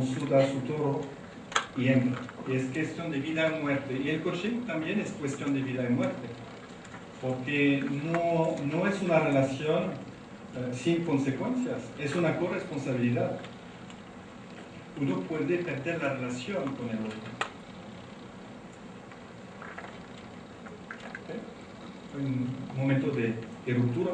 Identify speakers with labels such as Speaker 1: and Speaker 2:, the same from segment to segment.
Speaker 1: suda su toro y entra. Y es cuestión de vida y muerte. Y el coaching también es cuestión de vida y muerte, porque no es una relación sin consecuencias, es una corresponsabilidad. Uno puede perder la relación con el otro. ¿Okay? Hay un momento de ruptura,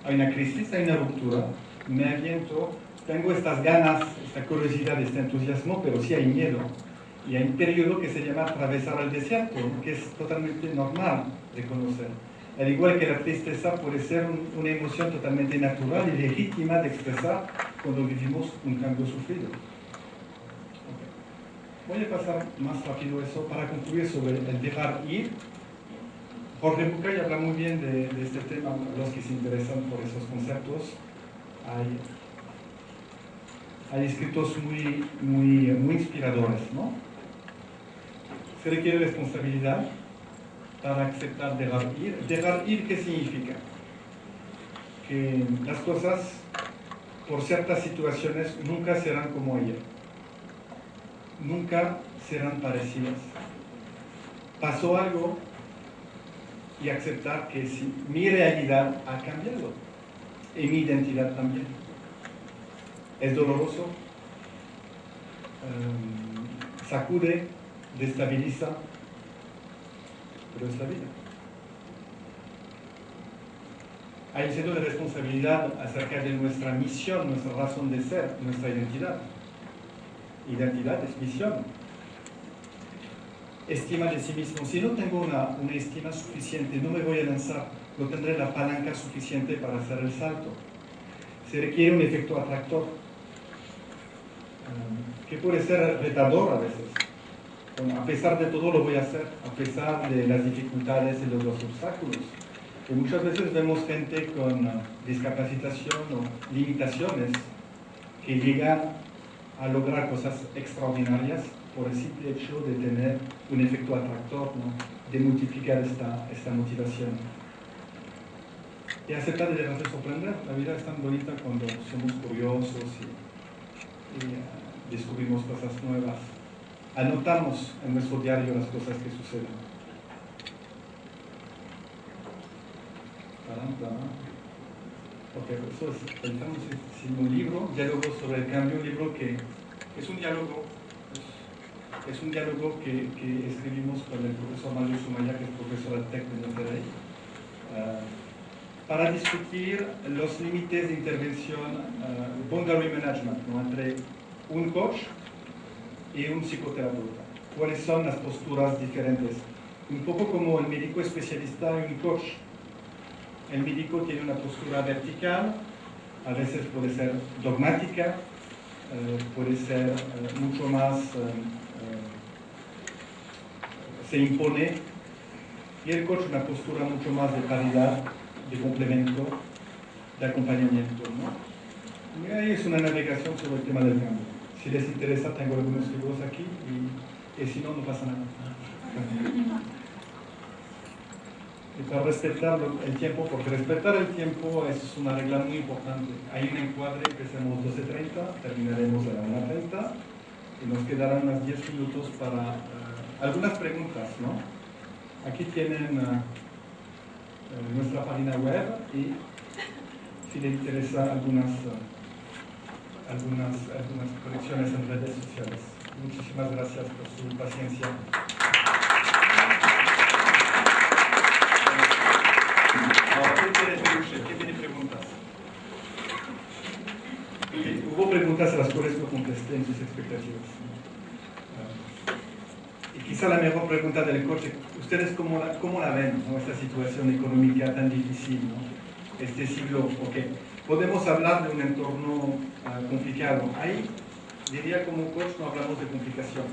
Speaker 1: hay una crisis, hay una ruptura, me aviento, tengo estas ganas, esta curiosidad, este entusiasmo, pero sí hay miedo. Y hay un periodo que se llama atravesar el desierto, ¿no? Que es totalmente normal de conocer. Al igual que la tristeza puede ser una emoción totalmente natural y legítima de expresar cuando vivimos un cambio sufrido. Okay. Voy a pasar más rápido eso para concluir sobre el dejar ir. Jorge Bucay habla muy bien de este tema, los que se interesan por esos conceptos. Hay escritos muy inspiradores, ¿no? Se requiere responsabilidad para aceptar dejar ir. Dejar ir, ¿qué significa? Que las cosas, por ciertas situaciones, nunca serán como ella. Nunca serán parecidas. Pasó algo y aceptar que si mi realidad ha cambiado y mi identidad también. Es doloroso, sacude, destabiliza, pero es la vida. Hay un sentido de responsabilidad acerca de nuestra misión, nuestra razón de ser, nuestra identidad. Identidad es misión. Estima de sí mismo. Si no tengo una estima suficiente, no me voy a lanzar, no tendré la palanca suficiente para hacer el salto. Se requiere un efecto atractor, que puede ser retador a veces. Bueno, a pesar de todo lo voy a hacer, a pesar de las dificultades y de los obstáculos. Y muchas veces vemos gente con discapacitación o limitaciones que llegan a lograr cosas extraordinarias por el simple hecho de tener un efecto atractor, ¿no? De multiplicar esta motivación. Y aceptar de dejarse sorprender. La vida es tan bonita cuando somos curiosos y descubrimos cosas nuevas. Anotamos en nuestro diario las cosas que suceden. Porque eso es el famosísimo libro, Diálogos sobre el Cambio, un libro que es un diálogo. Es un diálogo que escribimos con el profesor Mario Sumaya, que es profesor del TEC de Monterrey, para discutir los límites de intervención, boundary management, ¿no? Entre un coach y un psicoterapeuta. ¿Cuáles son las posturas diferentes? Un poco como el médico especialista y un coach. El médico tiene una postura vertical, a veces puede ser dogmática, puede ser mucho más, se impone, y el coach una postura mucho más de paridad, de complemento, de acompañamiento, ¿no? Y ahí es una navegación sobre el tema del cambio. Si les interesa, tengo algunos libros aquí, y si no, no pasa nada. Y para respetar el tiempo, porque respetar el tiempo es una regla muy importante. Hay un encuadre, empecemos 12:30, terminaremos a la 1:30 y nos quedarán unos 10 minutos para algunas preguntas, ¿no? Aquí tienen nuestra página web y si les interesa algunas conexiones en redes sociales. Muchísimas gracias por su paciencia. ¿Qué tiene preguntas? Hubo preguntas a las cuales no contesté en sus expectativas. Y quizá la mejor pregunta del coche, ¿ustedes cómo la ven, ¿no? Esta situación económica tan difícil, ¿no? Este siglo, ok. Podemos hablar de un entorno complicado. Ahí, diría como coach, no hablamos de complicación.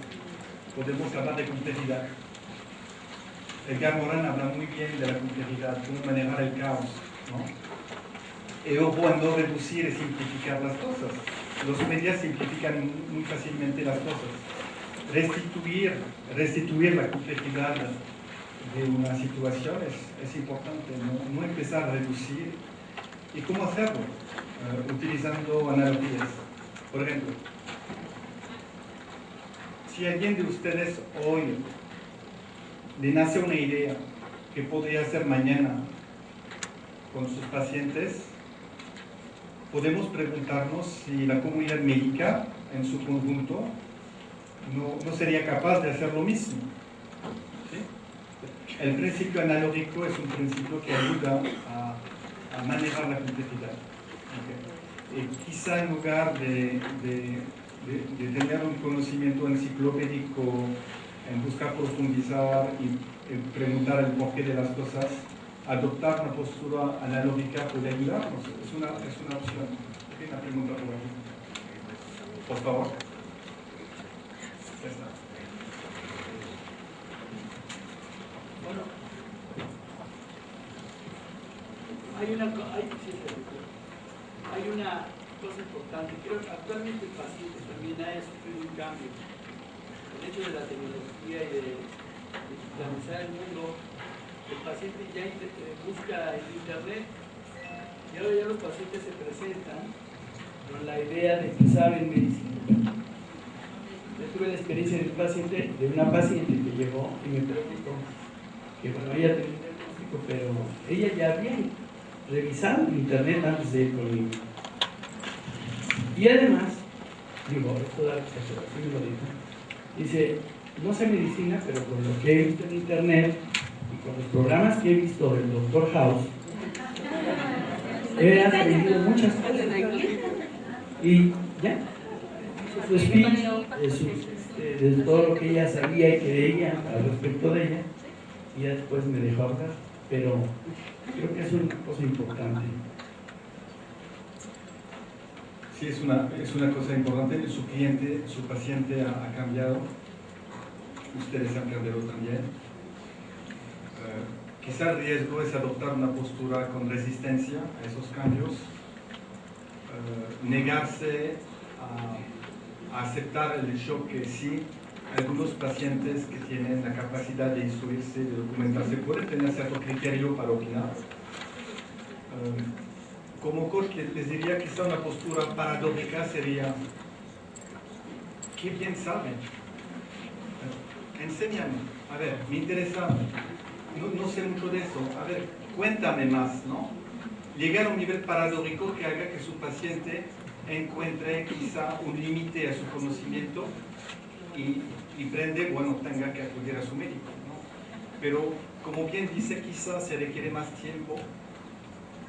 Speaker 1: Podemos hablar de complejidad. Edgar Morin habla muy bien de la complejidad, cómo manejar el caos, ¿no? Y ojo en no reducir y simplificar las cosas. Los medios simplifican muy fácilmente las cosas. Restituir la complejidad de una situación es importante, ¿no? No empezar a reducir. ¿Y cómo hacerlo? Utilizando analogías. Por ejemplo, si alguien de ustedes hoy le nace una idea que podría hacer mañana con sus pacientes, podemos preguntarnos si la comunidad médica en su conjunto no sería capaz de hacer lo mismo. ¿Sí? El principio analógico es un principio que ayuda a manejar la complejidad. ¿Okay? Quizá en lugar de tener un conocimiento enciclopédico, en buscar profundizar y preguntar el porqué de las cosas, adoptar una postura analógica puede ayudarnos. Es una opción. ¿Okay? Una pregunta por aquí. Por favor. Ya está.
Speaker 2: Bueno, hay una cosa importante. Creo que actualmente el paciente también ha sufrido un cambio. El hecho de la tecnología y de digitalizar el mundo, el paciente ya busca en internet y ahora ya los pacientes se presentan con la idea de que saben medicina. Yo tuve la experiencia de una paciente que llegó y me preguntó que bueno, ella tenía un diagnóstico, pero ella ya había revisado en internet antes de ir conmigo. Y además, digo, esto da exageración, me lo dijo, dice, no sé medicina, pero con lo que he visto en internet y con los programas que he visto del Dr. House, he aprendido muchas cosas. Y ya, su speech, de todo lo que ella sabía y creía al respecto de ella, y ya después me dejó hablar, pero creo que es una cosa importante.
Speaker 1: Sí, es una cosa importante. Su cliente, su paciente ha cambiado. Ustedes han cambiado también. Quizá el riesgo es adoptar una postura con resistencia a esos cambios, negarse a aceptar el shock que sí, algunos pacientes que tienen la capacidad de instruirse, de documentarse, pueden tener cierto criterio para opinar. Como coach les diría que quizá una postura paradójica sería: ¿qué bien saben? Enséñame, a ver, me interesa, no sé mucho de eso, a ver, cuéntame más, ¿no? Llegar a un nivel paradójico que haga que su paciente encuentre quizá un límite a su conocimiento y prende, bueno, tenga que acudir a su médico, ¿no? Pero, como bien dice, quizá se requiere más tiempo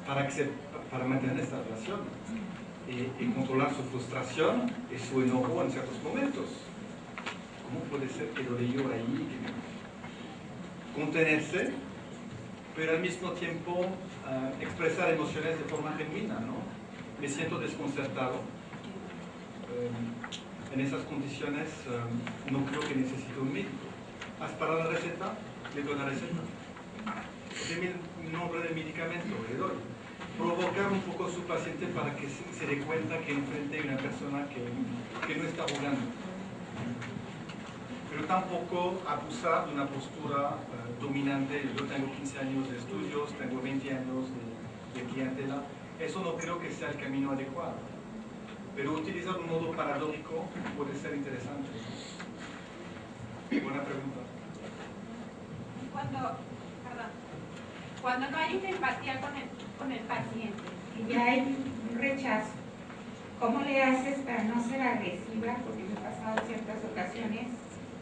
Speaker 1: para mantener esta relación y controlar su frustración y su enojo en ciertos momentos. ¿Cómo puede ser que lo leyó ahí? Contenerse, pero al mismo tiempo expresar emociones de forma genuina, ¿no? Me siento desconcertado. En esas condiciones no creo que necesite un médico. ¿Has para la receta? Le doy la receta. Deme el nombre del medicamento, le doy. Provocar un poco a su paciente para que se dé cuenta que enfrente a una persona que no está jugando. Pero tampoco abusar de una postura dominante. Yo tengo 15 años de estudios, tengo 20 años de clientela. Eso no creo que sea el camino adecuado. Pero utilizar un modo paradójico puede ser interesante. Buena pregunta.
Speaker 3: Cuando no hay una empatía con el paciente y ya hay un rechazo, ¿cómo le haces para no ser agresiva? Porque me ha pasado en ciertas ocasiones,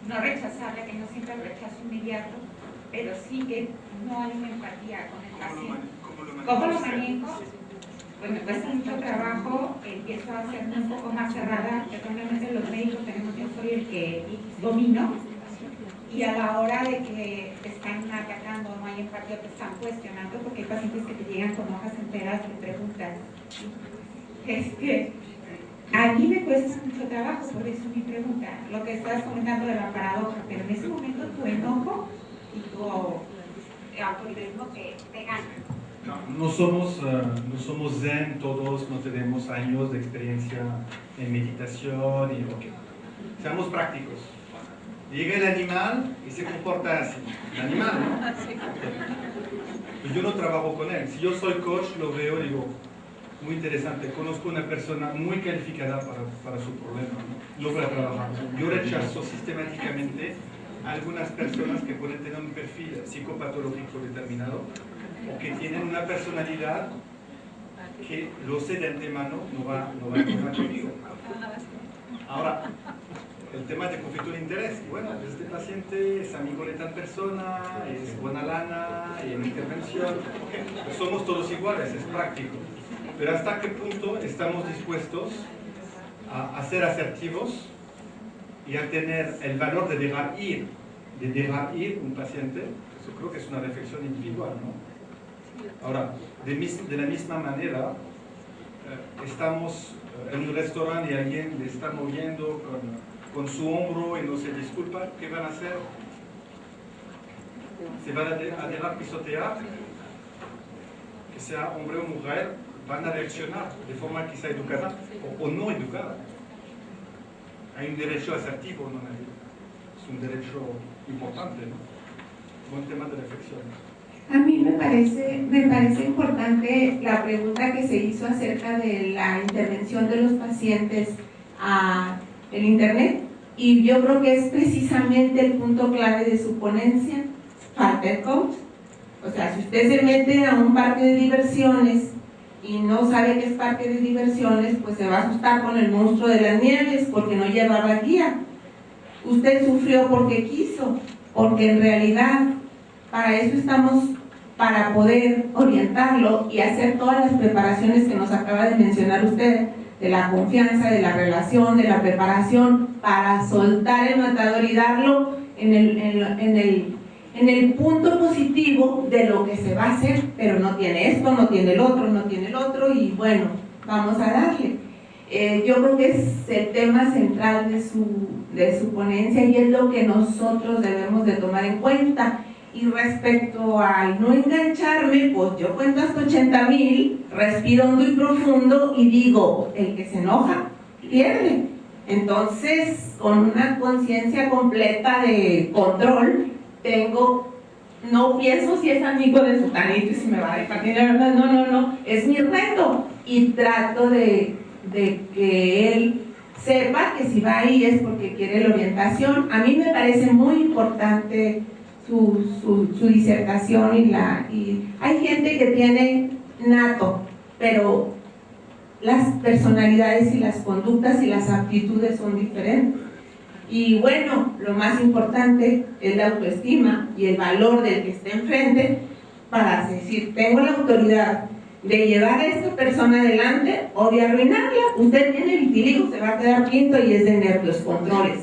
Speaker 3: no rechazarla, que no siempre el rechazo inmediato, pero sí que no hay una empatía con el paciente. ¿Cómo lo manejo? Pues me cuesta mucho trabajo, empiezo a hacerme un poco más cerrada, que normalmente los médicos tenemos, yo soy el que domino, y a la hora de que te están atacando, no hay empatía, te están cuestionando, porque hay pacientes que te llegan con hojas enteras de preguntas. A mí me cuesta mucho trabajo, por eso mi pregunta, lo que estás comentando de la paradoja, pero en ese momento tu enojo y tu autoritarismo te gana.
Speaker 1: No somos zen todos, no tenemos años de experiencia en meditación y ok. Seamos prácticos. Llega el animal y se comporta así. El animal, ¿no? Pues yo no trabajo con él. Si yo soy coach, lo veo y digo, muy interesante. Conozco una persona muy calificada para su problema, ¿no? logra trabajar. Yo rechazo sistemáticamente a algunas personas que pueden tener un perfil psicopatológico determinado o que tienen una personalidad que lo sé de antemano no va conmigo. Ahora, el tema de conflicto de interés. Bueno, este paciente es amigo de tal persona, es buena lana, en intervención. Okay. Somos todos iguales, es práctico. Pero ¿hasta qué punto estamos dispuestos a ser asertivos y a tener el valor de dejar ir un paciente? Eso creo que es una reflexión individual, ¿no? Ahora, de la misma manera, estamos en un restaurante y alguien le está moviendo con su hombro y no se disculpa, ¿qué van a hacer? ¿Se van a dejar pisotear? Que sea hombre o mujer, van a reaccionar de forma quizá educada o no educada. Hay un derecho asertivo, ¿no? Es un derecho importante, ¿no? Buen tema de reflexión.
Speaker 4: A mí me parece importante la pregunta que se hizo acerca de la intervención de los pacientes en Internet, y yo creo que es precisamente el punto clave de su ponencia, falta el coach. O sea, si usted se mete a un parque de diversiones y no sabe que es parque de diversiones, pues se va a asustar con el monstruo de las nieves porque no llevaba guía. Usted sufrió porque quiso, porque en realidad para eso estamos, para poder orientarlo y hacer todas las preparaciones que nos acaba de mencionar usted, de la confianza, de la relación, de la preparación, para soltar el matador y darlo en el punto positivo de lo que se va a hacer, pero no tiene esto, no tiene el otro, no tiene el otro, y bueno, vamos a darle. Yo creo que es el tema central de su ponencia y es lo que nosotros debemos de tomar en cuenta. Y respecto al no engancharme, pues yo cuento hasta 80,000, respiro hondo y profundo y digo, el que se enoja, pierde. Entonces, con una conciencia completa de control, no pienso si es amigo de fulanito y si me va a repartir, no, es mi reto. Y trato de que él sepa que si va ahí es porque quiere la orientación. A mí me parece muy importante su disertación y hay gente que tiene nato, pero las personalidades y las conductas y las aptitudes son diferentes. Y bueno, lo más importante es la autoestima y el valor del que esté enfrente para decir, tengo la autoridad de llevar a esta persona adelante o de arruinarla. Usted tiene vitiligo, se va a quedar quinto y es de nervios, controles.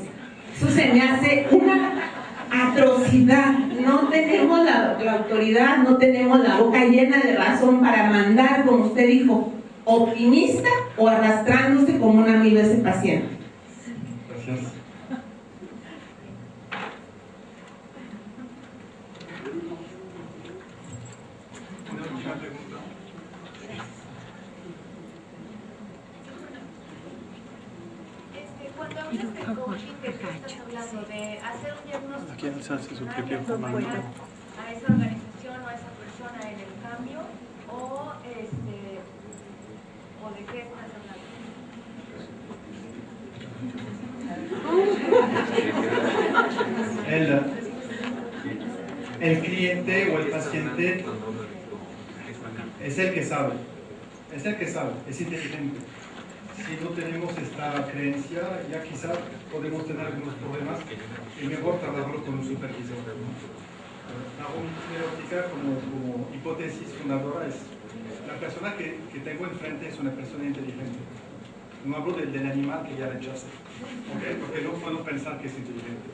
Speaker 4: Eso se me hace una atrocidad. No tenemos la autoridad, no tenemos la boca llena de razón para mandar, como usted dijo, optimista o arrastrándose como un amigo de ese paciente.
Speaker 1: Gracias.
Speaker 5: Cuando hablas de coaching, ¿de qué estás hablando? ¿De hacer un diagnóstico a esa organización o a esa persona en el cambio? ¿O de qué estás hablando?
Speaker 1: El cliente o el paciente es el que sabe, es inteligente. Si no tenemos esta creencia, ya quizás podemos tener algunos problemas y mejor trabajarlo con un supervisor. La homeótica como hipótesis fundadora es la persona que tengo enfrente es una persona inteligente. No hablo del animal que ya rechace, ¿okay? Porque no puedo pensar que es inteligente.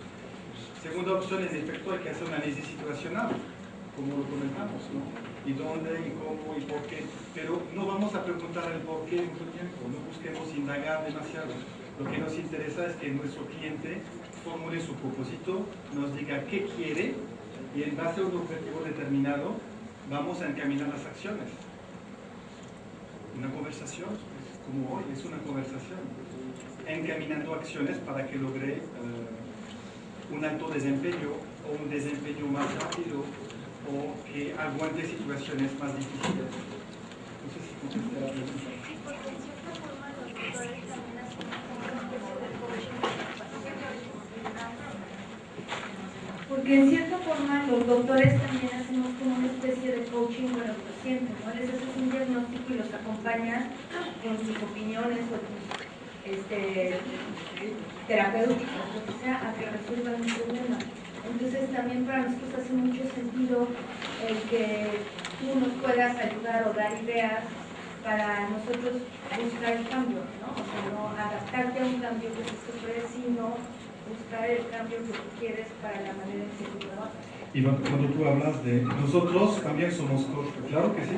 Speaker 1: Segunda opción, en efecto, hay que hacer un análisis situacional, como lo comentamos, ¿no? Y dónde, y cómo, y por qué. Pero no vamos a preguntar el por qué en mucho tiempo, no busquemos indagar demasiado. Lo que nos interesa es que nuestro cliente formule su propósito, nos diga qué quiere, y en base a un objetivo determinado, vamos a encaminar las acciones. Una conversación, como hoy, es una conversación. Encaminando acciones para que logre un alto desempeño o un desempeño más rápido o que aguante situaciones más difíciles. No sé si contesté la pregunta.
Speaker 5: Sí, porque en cierta forma los tutores también hacen un poco del coaching Porque en cierta forma los doctores también hacemos como una especie de coaching con los pacientes, ¿no? Les haces un diagnóstico y los acompañas con sus opiniones o sus terapéuticas, lo que sea, a que resuelvan un problema. Entonces también para nosotros hace mucho sentido el que tú nos puedas ayudar o dar ideas para nosotros buscar el cambio, ¿no? O sea, no adaptarte a un cambio que se sufre, sino buscar el cambio que tú quieres para la manera en que tú trabajas.
Speaker 1: Y cuando tú hablas de nosotros, también somos coach, claro que sí.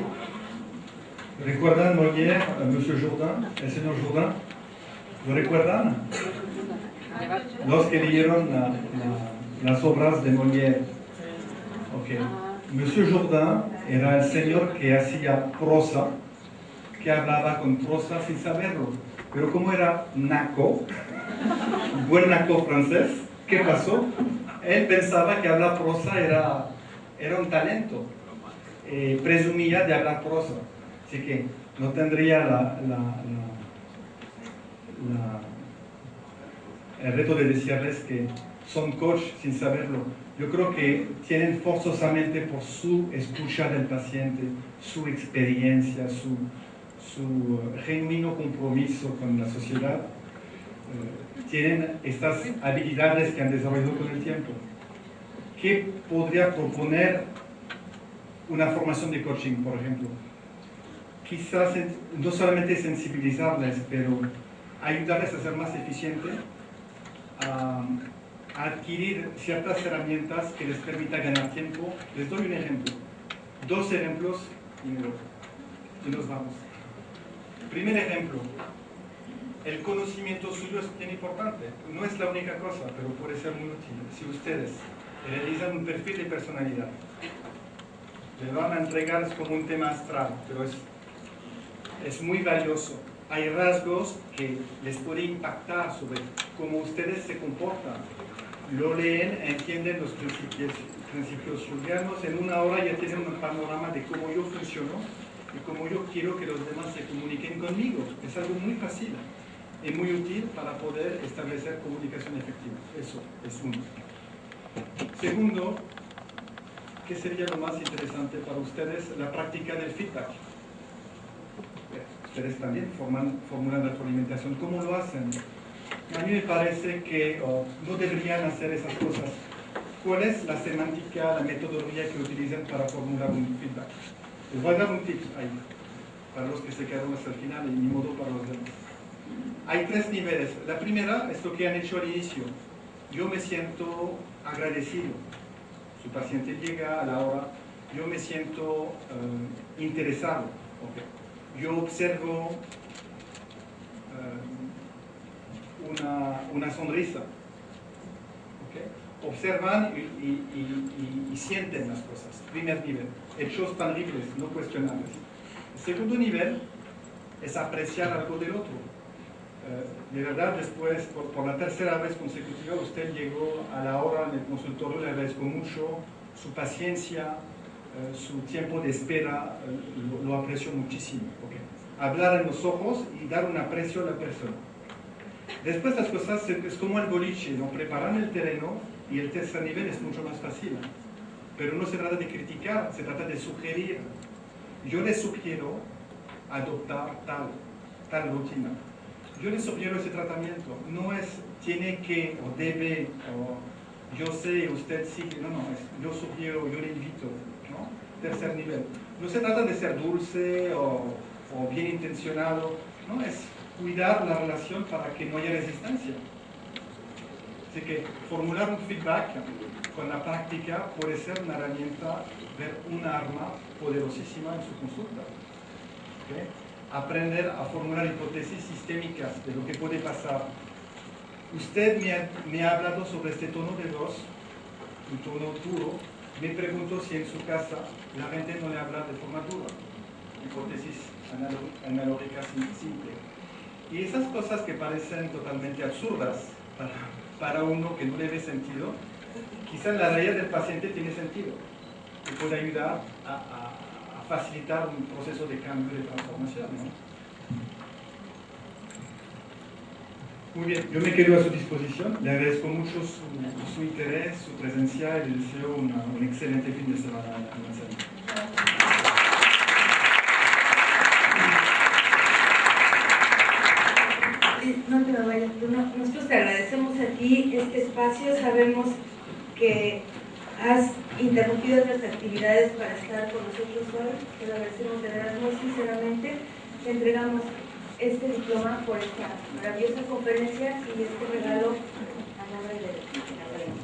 Speaker 1: ¿Recuerdan Molière, Monsieur Jourdain, el señor Jourdain? ¿Lo recuerdan? Los que leyeron las obras de Molière. Okay. Monsieur Jourdain era el señor que hacía prosa, que hablaba con prosa sin saberlo. Pero como era naco, buen naco francés, ¿qué pasó? Él pensaba que hablar prosa era un talento. Presumía de hablar prosa. Así que no tendría el reto de decirles que son coach sin saberlo. Yo creo que tienen forzosamente por su escucha del paciente, su experiencia, su genuino compromiso con la sociedad, tienen estas habilidades que han desarrollado con el tiempo. ¿Qué podría proponer una formación de coaching, por ejemplo? Quizás no solamente sensibilizarles, pero ayudarles a ser más eficientes, a adquirir ciertas herramientas que les permitan ganar tiempo. Les doy un ejemplo, 2 ejemplos y nos vamos. Primer ejemplo, el conocimiento suyo es bien importante. No es la única cosa, pero puede ser muy útil. Si ustedes realizan un perfil de personalidad, le van a entregar, es como un tema astral, pero es muy valioso. Hay rasgos que les puede impactar sobre cómo ustedes se comportan. Lo leen, entienden los principios junguianos, en 1 hora ya tienen un panorama de cómo yo funciono y cómo yo quiero que los demás se comuniquen conmigo. Es algo muy fácil y muy útil para poder establecer comunicación efectiva. Eso es uno. Segundo, ¿qué sería lo más interesante para ustedes? La práctica del feedback. Ustedes también formulan retroalimentación. ¿Cómo lo hacen? A mí me parece que no deberían hacer esas cosas. ¿Cuál es la semántica, la metodología que utilizan para formular un feedback? Les voy a dar un tip ahí, para los que se quedaron hasta el final y ni modo para los demás. Hay 3 niveles. La primera es lo que han hecho al inicio. Yo me siento agradecido. Su paciente llega a la hora, yo me siento interesado. Okay. Yo observo una sonrisa. Okay. Observan y sienten las cosas. Primer nivel. Hechos tangibles, no cuestionables. El segundo nivel es apreciar algo del otro. De verdad, después, por la 3ª vez consecutiva, usted llegó a la hora en el consultorio, le agradezco mucho su paciencia, su tiempo de espera, lo aprecio muchísimo. Okay. Hablar en los ojos y dar un aprecio a la persona. Después las cosas es como el boliche, ¿no? Preparan el terreno y el 3er nivel es mucho más fácil. Pero no se trata de criticar, se trata de sugerir. Yo les sugiero adoptar tal rutina. Yo les sugiero ese tratamiento. No es tiene que o debe o yo sé, usted sigue. No, yo sugiero, yo le invito. ¿No? 3er nivel. No se trata de ser dulce o bien intencionado. No, es cuidar la relación para que no haya resistencia. Así que formular un feedback con la práctica puede ser una herramienta, ver un arma poderosísima en su consulta. ¿Okay? Aprender a formular hipótesis sistémicas de lo que puede pasar. Usted me ha hablado sobre este tono de voz, un tono duro. Me pregunto si en su casa la gente no le habla de forma dura. Hipótesis analógicas simples. Y esas cosas que parecen totalmente absurdas para uno que no le ve sentido, quizás la realidad del paciente tiene sentido y puede ayudar a facilitar un proceso de cambio, de transformación, ¿no? Muy bien, yo me quedo a su disposición. Le agradezco mucho su interés, su presencia y le deseo un excelente fin de semana en la sala.
Speaker 5: No te me vayas, Bruno. Nosotros te agradecemos a ti este espacio. Sabemos que has interrumpido otras actividades para estar con nosotros hoy. Te lo agradecemos de verdad muy sinceramente. Te entregamos este diploma por esta maravillosa conferencia y este regalo a nombre de la academia.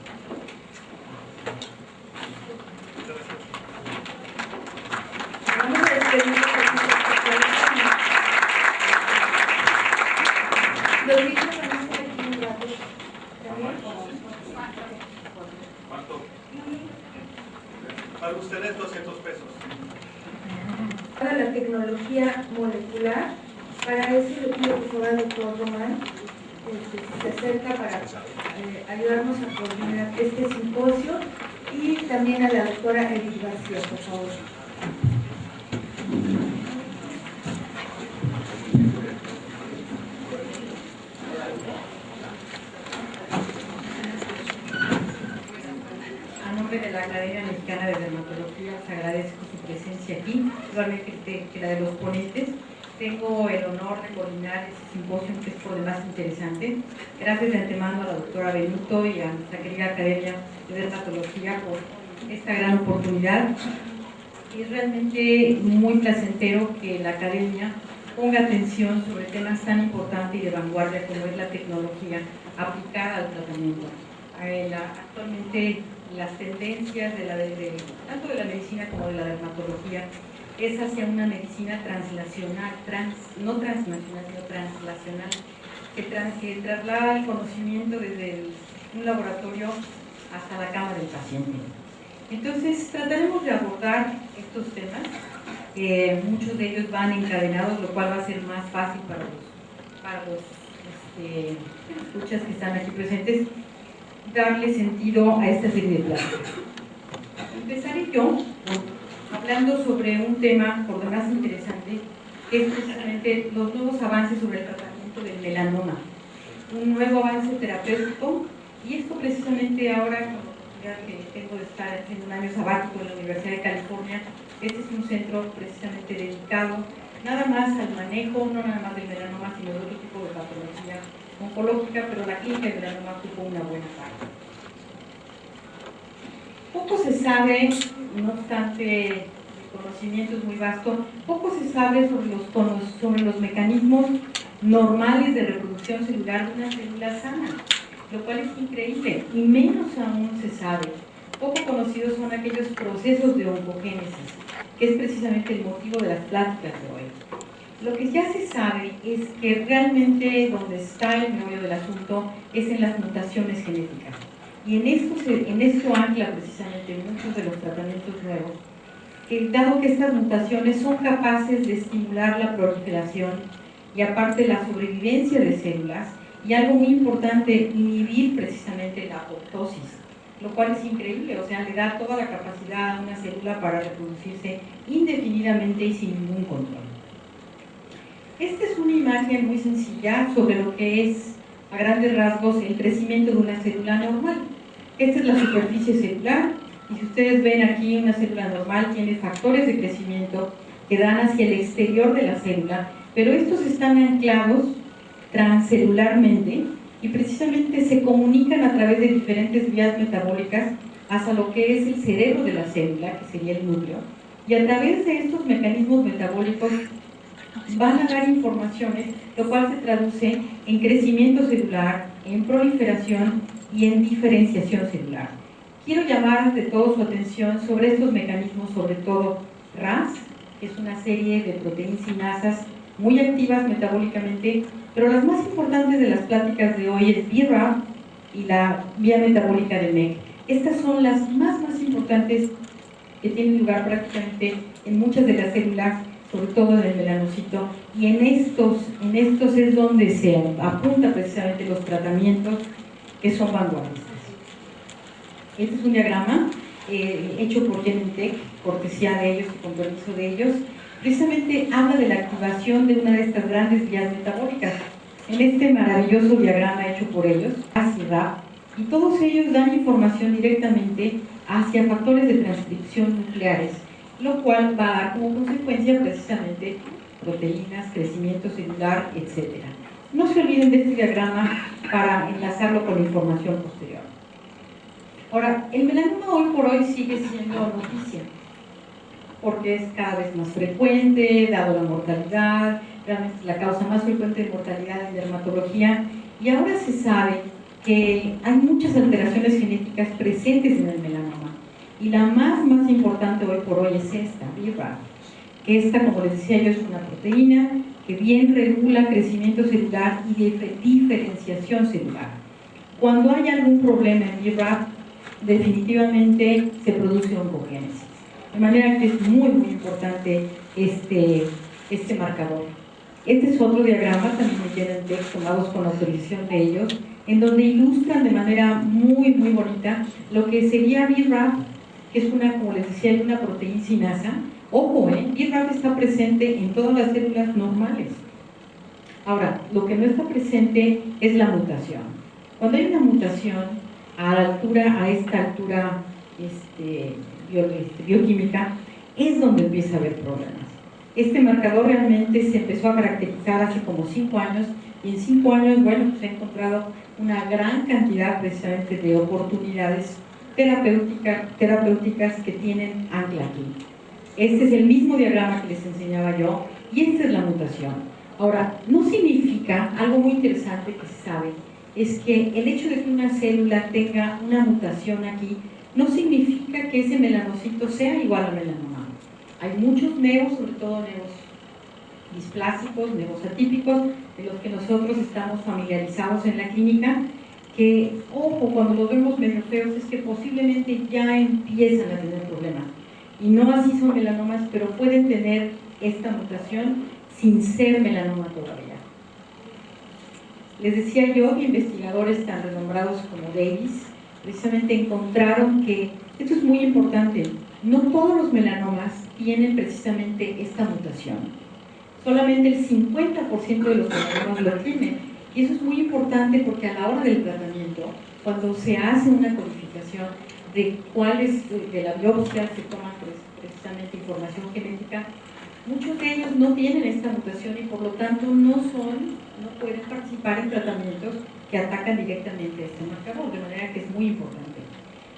Speaker 5: Vamos a despedirnos de los libros van a estar aquí un rato.
Speaker 1: ¿Cuánto? Para ustedes 200 pesos.
Speaker 5: Para la tecnología molecular, para eso le pido por favor al doctor Román se acerca para ayudarnos a coordinar este simposio y también a la doctora Edith García, por favor.
Speaker 6: A nombre de la Academia Mexicana de Dermatología, les agradezco su presencia aquí, igualmente que la de los ponentes. Tengo el honor de coordinar este simposio que es por demás interesante. Gracias de antemano a la doctora Benuto y a nuestra querida Academia de Dermatología por esta gran oportunidad. Es realmente muy placentero que la Academia ponga atención sobre temas tan importantes y de vanguardia como es la tecnología aplicada al tratamiento. Actualmente las tendencias tanto de la medicina como de la dermatología es hacia una medicina translacional, no transnacional, sino translacional, que traslada el conocimiento desde un laboratorio hasta la cama del paciente. Entonces trataremos de abordar estos temas, muchos de ellos van encadenados, lo cual va a ser más fácil para los escuchas que están aquí presentes, darle sentido a esta serie de pláticas. Empezaré yo hablando sobre un tema por demás interesante, que es precisamente los nuevos avances sobre el tratamiento del melanoma. Un nuevo avance terapéutico, y esto precisamente ahora, con la oportunidad que tengo de estar haciendo un año sabático en la Universidad de California. Este es un centro precisamente dedicado nada más al manejo, no nada más del melanoma, sino de otro tipo de patología oncológica, pero la clínica del melanoma ocupa una buena parte. Poco se sabe, no obstante el conocimiento es muy vasto, poco se sabe sobre los mecanismos normales de reproducción celular de una célula sana, lo cual es increíble, y menos aún se sabe. Poco conocidos son aquellos procesos de oncogénesis, que es precisamente el motivo de las pláticas de hoy. Lo que ya se sabe es que realmente donde está el meollo del asunto es en las mutaciones genéticas. Y en esto ancla precisamente muchos de los tratamientos nuevos, que dado que estas mutaciones son capaces de estimular la proliferación y aparte la sobrevivencia de células, y algo muy importante, inhibir precisamente la apoptosis, lo cual es increíble, o sea, le da toda la capacidad a una célula para reproducirse indefinidamente y sin ningún control. Esta es una imagen muy sencilla sobre lo que es, a grandes rasgos, el crecimiento de una célula normal. Esta es la superficie celular, y si ustedes ven aquí, una célula normal tiene factores de crecimiento que dan hacia el exterior de la célula, pero estos están anclados transcelularmente y precisamente se comunican a través de diferentes vías metabólicas hasta lo que es el cerebro de la célula, que sería el núcleo, y a través de estos mecanismos metabólicos van a dar informaciones, lo cual se traduce en crecimiento celular, en proliferación y en diferenciación celular. Quiero llamar de todo su atención sobre estos mecanismos, sobre todo RAS, que es una serie de proteínsinasas muy activas metabólicamente, pero las más importantes de las pláticas de hoy es BRAF y la vía metabólica de MEK. Estas son las más importantes que tienen lugar prácticamente en muchas de las células, sobre todo en el melanocito, y en estos es donde se apunta precisamente los tratamientos que son vanguardistas. Este es un diagrama hecho por Genentech, cortesía de ellos y con permiso de ellos. Precisamente habla de la activación de una de estas grandes vías metabólicas. en este maravilloso diagrama hecho por ellos, ASI-RAP, y todos ellos dan información directamente hacia factores de transcripción nucleares, lo cual va a dar como consecuencia precisamente proteínas, crecimiento celular, etc. No se olviden de este diagrama para enlazarlo con la información posterior. Ahora, el melanoma hoy por hoy sigue siendo noticia, porque es cada vez más frecuente, dado la mortalidad, realmente es la causa más frecuente de mortalidad en dermatología, y ahora se sabe que hay muchas alteraciones genéticas presentes en el melanoma, y la más importante hoy por hoy es esta, BRAF, que esta, como les decía yo, es una proteína que bien regula crecimiento celular y diferenciación celular. Cuando hay algún problema en BRAF, definitivamente se produce oncogénesis. De manera que es muy importante este marcador. Este es otro diagrama, también me tienen texto tomados con autorización de ellos, en donde ilustran de manera muy bonita lo que sería BRAF, que es una, como les decía, una proteína sinasa. Ojo, BRAF está presente en todas las células normales. Ahora, lo que no está presente es la mutación. Cuando hay una mutación a esta altura bioquímica, es donde empieza a haber problemas. Este marcador realmente se empezó a caracterizar hace como 5 años, y en 5 años, bueno, se ha encontrado una gran cantidad precisamente de oportunidades terapéuticas que tienen ancla aquí. Este es el mismo diagrama que les enseñaba yo, y esta es la mutación. Ahora, no significa, algo muy interesante que se sabe, es que el hecho de que una célula tenga una mutación aquí, no significa que ese melanocito sea igual al melanoma. Hay muchos nevos, sobre todo nevos displásicos, nevos atípicos, de los que nosotros estamos familiarizados en la clínica, que, ojo, cuando los vemos medio feos, es que posiblemente ya empiezan a tener problemas. Y no así son melanomas, pero pueden tener esta mutación sin ser melanoma todavía. Les decía yo que investigadores tan renombrados como Davis precisamente encontraron que, esto es muy importante, no todos los melanomas tienen precisamente esta mutación. Solamente el 50% de los melanomas lo tienen. Y eso es muy importante porque a la hora del tratamiento, cuando se hace una codificación de cuáles de la biopsia se toma precisamente información genética, muchos de ellos no tienen esta mutación y por lo tanto no pueden participar en tratamientos que atacan directamente a este marcador, de manera que es muy importante.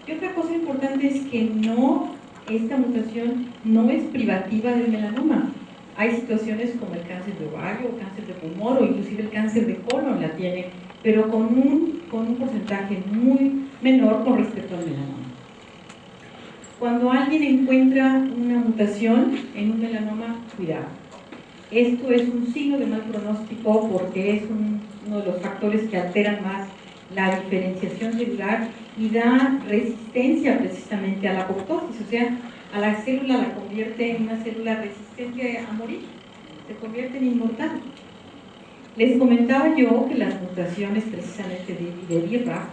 Speaker 6: Y otra cosa importante es que esta mutación no es privativa del melanoma. Hay situaciones como el cáncer de ovario, o cáncer de pulmón, o inclusive el cáncer de colon la tiene, pero con un porcentaje muy menor con respecto al melanoma. Cuando alguien encuentra una mutación en un melanoma, cuidado. Esto es un signo de mal pronóstico porque es uno de los factores que alteran más la diferenciación celular y da resistencia precisamente a la apoptosis, o sea, a la célula la convierte en una célula resistente a morir, se convierte en inmortal. Les comentaba yo que las mutaciones precisamente de BRAF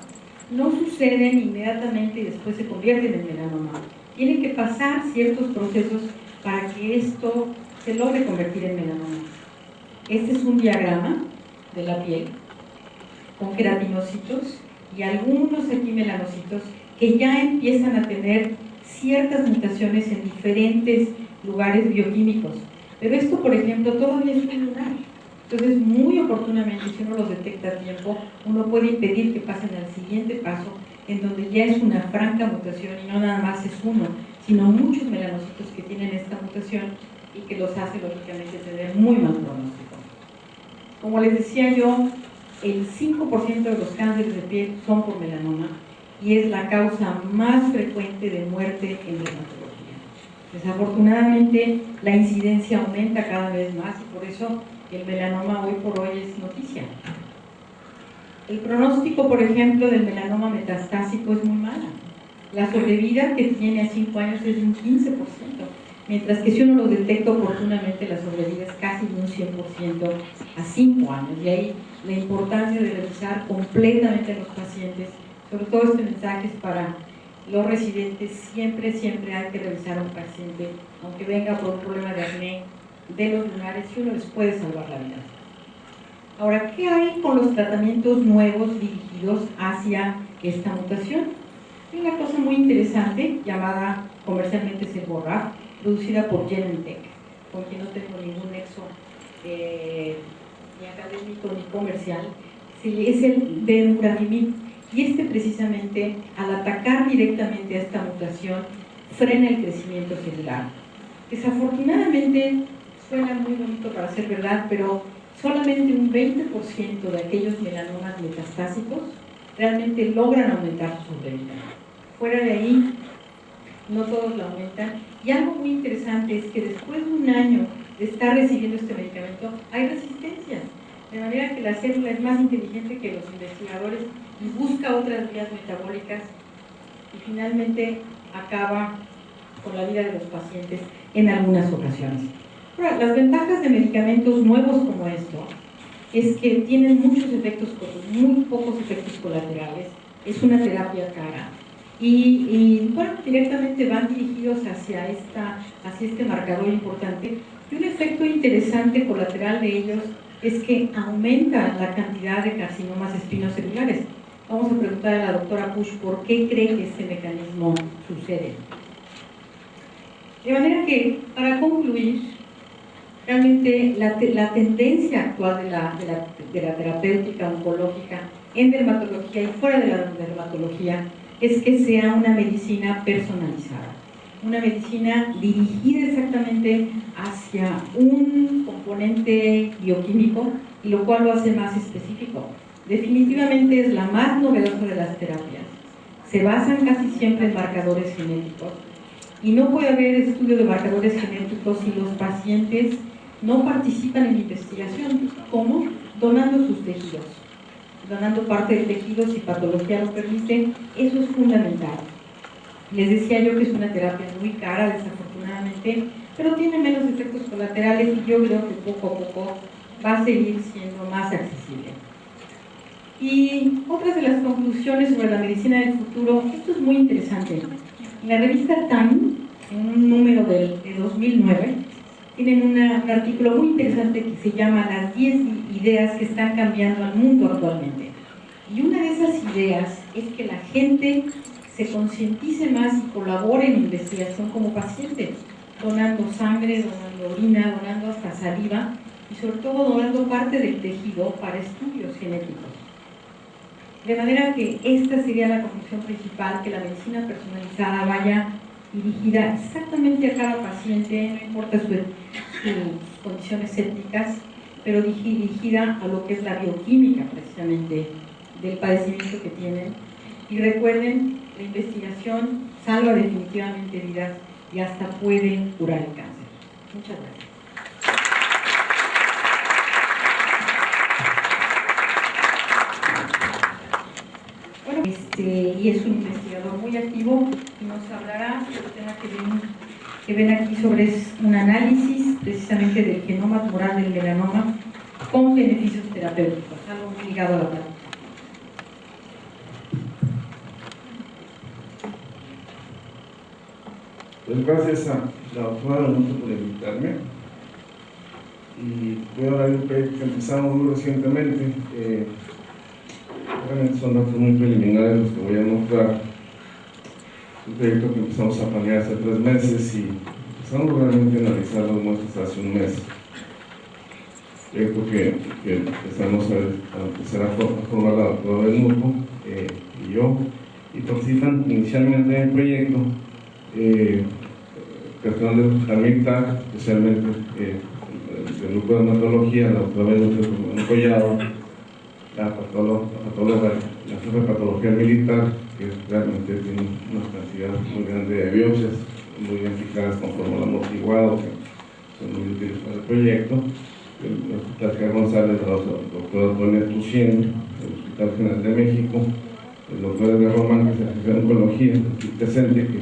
Speaker 6: no suceden inmediatamente y después se convierten en melanoma. Tienen que pasar ciertos procesos para que esto se logre convertir en melanoma. Este es un diagrama de la piel con queratinocitos y algunos aquí melanocitos que ya empiezan a tener ciertas mutaciones en diferentes lugares bioquímicos. Pero esto, por ejemplo, todavía es un lunar. Entonces, muy oportunamente, si uno los detecta a tiempo, uno puede impedir que pasen al siguiente paso, en donde ya es una franca mutación y no nada más es uno, sino muchos melanocitos que tienen esta mutación y que los hace, lógicamente, tener muy mal pronóstico. Como les decía yo, el 5% de los cánceres de piel son por melanoma y es la causa más frecuente de muerte en dermatología. Desafortunadamente, la incidencia aumenta cada vez más y por eso el melanoma hoy por hoy es noticia. El pronóstico, por ejemplo, del melanoma metastásico es muy mala. La sobrevida que tiene a 5 años es de un 15%, mientras que si uno lo detecta oportunamente, la sobrevida es casi de un 100% a 5 años. Y ahí la importancia de revisar completamente a los pacientes, sobre todo este mensaje es para los residentes, siempre hay que revisar a un paciente, aunque venga por un problema de acné, de los lunares, y uno les puede salvar la vida. Ahora, ¿qué hay con los tratamientos nuevos dirigidos hacia esta mutación? Hay una cosa muy interesante llamada comercialmente Seborraf, producida por Genentech, con quien no tengo ningún nexo ni académico ni comercial, es el Demurafimib, y este precisamente, al atacar directamente a esta mutación, frena el crecimiento celular. Desafortunadamente, suena muy bonito para ser verdad, pero solamente un 20% de aquellos melanomas metastásicos realmente logran aumentar su sobrevida. Fuera de ahí, no todos lo aumentan. Y algo muy interesante es que después de un año de estar recibiendo este medicamento, hay resistencias. De manera que la célula es más inteligente que los investigadores y busca otras vías metabólicas y finalmente acaba con la vida de los pacientes en algunas ocasiones. Ahora, las ventajas de medicamentos nuevos como esto es que tienen muchos efectos, muy pocos efectos colaterales, es una terapia cara y bueno, directamente van dirigidos hacia este marcador importante. Y un efecto interesante colateral de ellos es que aumenta la cantidad de carcinomas espinocelulares. Vamos a preguntar a la doctora Pusch por qué cree que este mecanismo sucede. De manera que, para concluir, realmente la tendencia actual de la terapéutica oncológica en dermatología y fuera de la dermatología es que sea una medicina personalizada, una medicina dirigida exactamente hacia un componente bioquímico, y lo cual lo hace más específico. Definitivamente es la más novedosa de las terapias. Se basan casi siempre en marcadores genéticos y no puede haber estudio de marcadores genéticos si los pacientes no participan en la investigación. ¿Cómo? Donando sus tejidos, donando parte del tejido si patología lo permite. Eso es fundamental. Les decía yo que es una terapia muy cara, desafortunadamente, pero tiene menos efectos colaterales y yo creo que poco a poco va a seguir siendo más accesible. Y otras de las conclusiones sobre la medicina del futuro, esto es muy interesante. En la revista Time, en un número de 2009, tienen un artículo muy interesante que se llama Las 10 ideas que están cambiando al mundo actualmente. Y una de esas ideas es que la gente se concientice más y colabore en investigación como paciente, donando sangre, donando orina, donando hasta saliva y sobre todo donando parte del tejido para estudios genéticos. De manera que esta sería la conclusión principal, que la medicina personalizada vaya dirigida exactamente a cada paciente, no importa sus condiciones étnicas, pero dirigida a lo que es la bioquímica precisamente del padecimiento que tienen. Y recuerden, la investigación salva definitivamente vidas y hasta puede curar el cáncer. Muchas gracias. Y es un investigador muy activo y nos hablará del tema que ven aquí sobre un análisis precisamente del genoma tumoral del melanoma con beneficios terapéuticos, algo muy ligado a la práctica.
Speaker 7: Pues gracias a la doctora Alonso por invitarme, y voy a hablar de un proyecto que empezamos muy recientemente. Realmente son datos muy preliminares los que voy a mostrar. Un proyecto que empezamos a planear hace 3 meses y empezamos realmente a analizar las muestras hace un mes. Proyecto que empezamos a empezar a formar la doctora del Muco y yo, y participan inicialmente en el proyecto personal de Jamil TAC, especialmente del grupo de dermatología, la doctora Belén Collado, la patóloga, la jefa de patología militar, que realmente tiene una cantidad muy grande de biopsias, muy identificadas con fórmula amortiguada, que son muy útiles para el proyecto. El Hospital G. González, la doctora Antonia Tucien, el Hospital General de México, el doctor Edgar Román, que es el jefe de oncología, aquí presente, que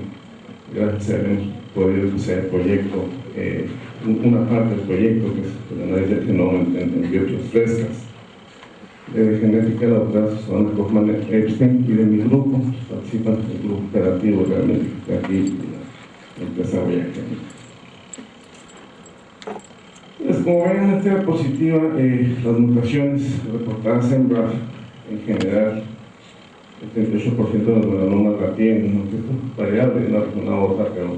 Speaker 7: gracias a él hemos podido empezar el proyecto, una parte del proyecto, que es el análisis del genoma en biopsias frescas. De genética, la doctora Susana Kaufman Epstein, y de mi grupo participan en el grupo operativo realmente que está aquí en la empresa Boyaquén. Pues como ven en esta diapositiva, las mutaciones reportadas en BRAF en general, el 38% de los melanomas la tienen, aunque esto es variable de una región a otra, pero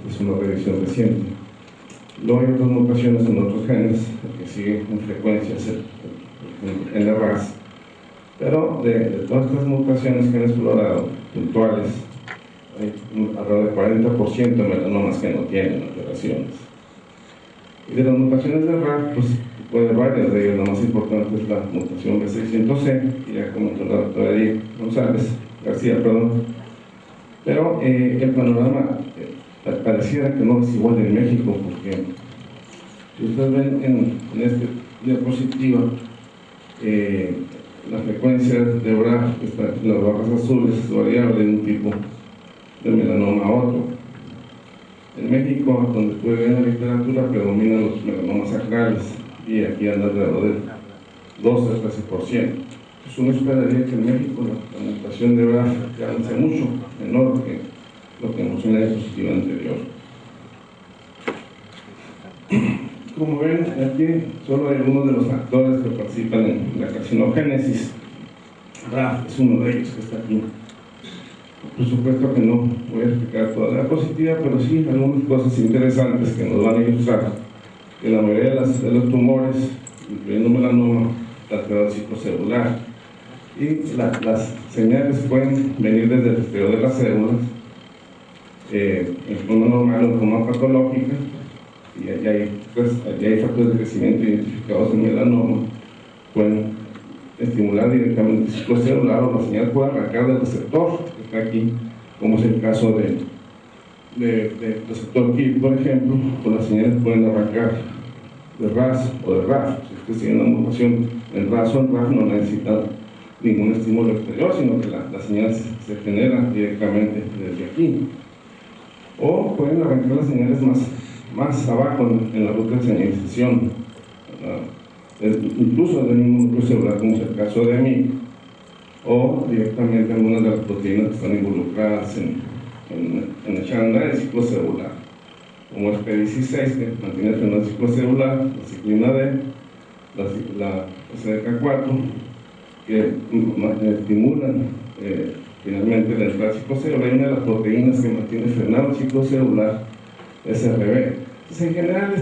Speaker 7: es una revisión reciente. Luego hay otras mutaciones en otros genes que siguen en frecuencias en el RAS, pero de todas estas mutaciones que han explorado, puntuales, hay alrededor del 40% de melanomas que no tienen alteraciones. Y de las mutaciones del RAS, pues puede haber varias de ellas. La más importante es la mutación B600C, que ya comentó la doctora García, pero el panorama pareciera que no es igual en México, porque si ustedes ven en esta diapositiva, la frecuencia de BRAF, las barras azules, es variable de un tipo de melanoma a otro. En México, donde puede ver en la literatura, predominan los melanomas acrales, y aquí anda alrededor del 12 al 13%. Pues uno esperaría que en México la mutación de BRAF sea mucho menor que lo que mostró en la diapositiva anterior. Como ven, aquí solo hay algunos de los factores que participan en la carcinogénesis. BRAF es uno de ellos que está aquí. Por supuesto que no voy a explicar toda la diapositiva, pero sí algunas cosas interesantes que nos van a ilustrar que la mayoría de los tumores, incluyendo melanoma, está alterado el ciclo celular, y las señales pueden venir desde el exterior de las células, en forma normal o en forma patológica, y allá hay factores de crecimiento identificados en melanoma, pueden estimular directamente el ciclo celular, o la señal puede arrancar del receptor que está aquí, como es el caso del receptor KIT, por ejemplo, o las señales pueden arrancar de RAS o de RAF. Si usted tiene una mutación en RAS o en RAF, no necesita ningún estímulo exterior, sino que la señal se genera directamente desde aquí. O pueden arrancar las señales más abajo en la ruta de señalización, incluso del mismo núcleo celular, como es el caso de AMI, o directamente algunas de las proteínas que están involucradas en el channel del ciclo celular, como el P16, que mantiene el frenado del ciclo celular, la ciclina D, la CDK4, que estimulan finalmente la entrada al ciclo celular, y una de las proteínas que mantiene frenado el ciclo celular es SRB. Entonces, en general,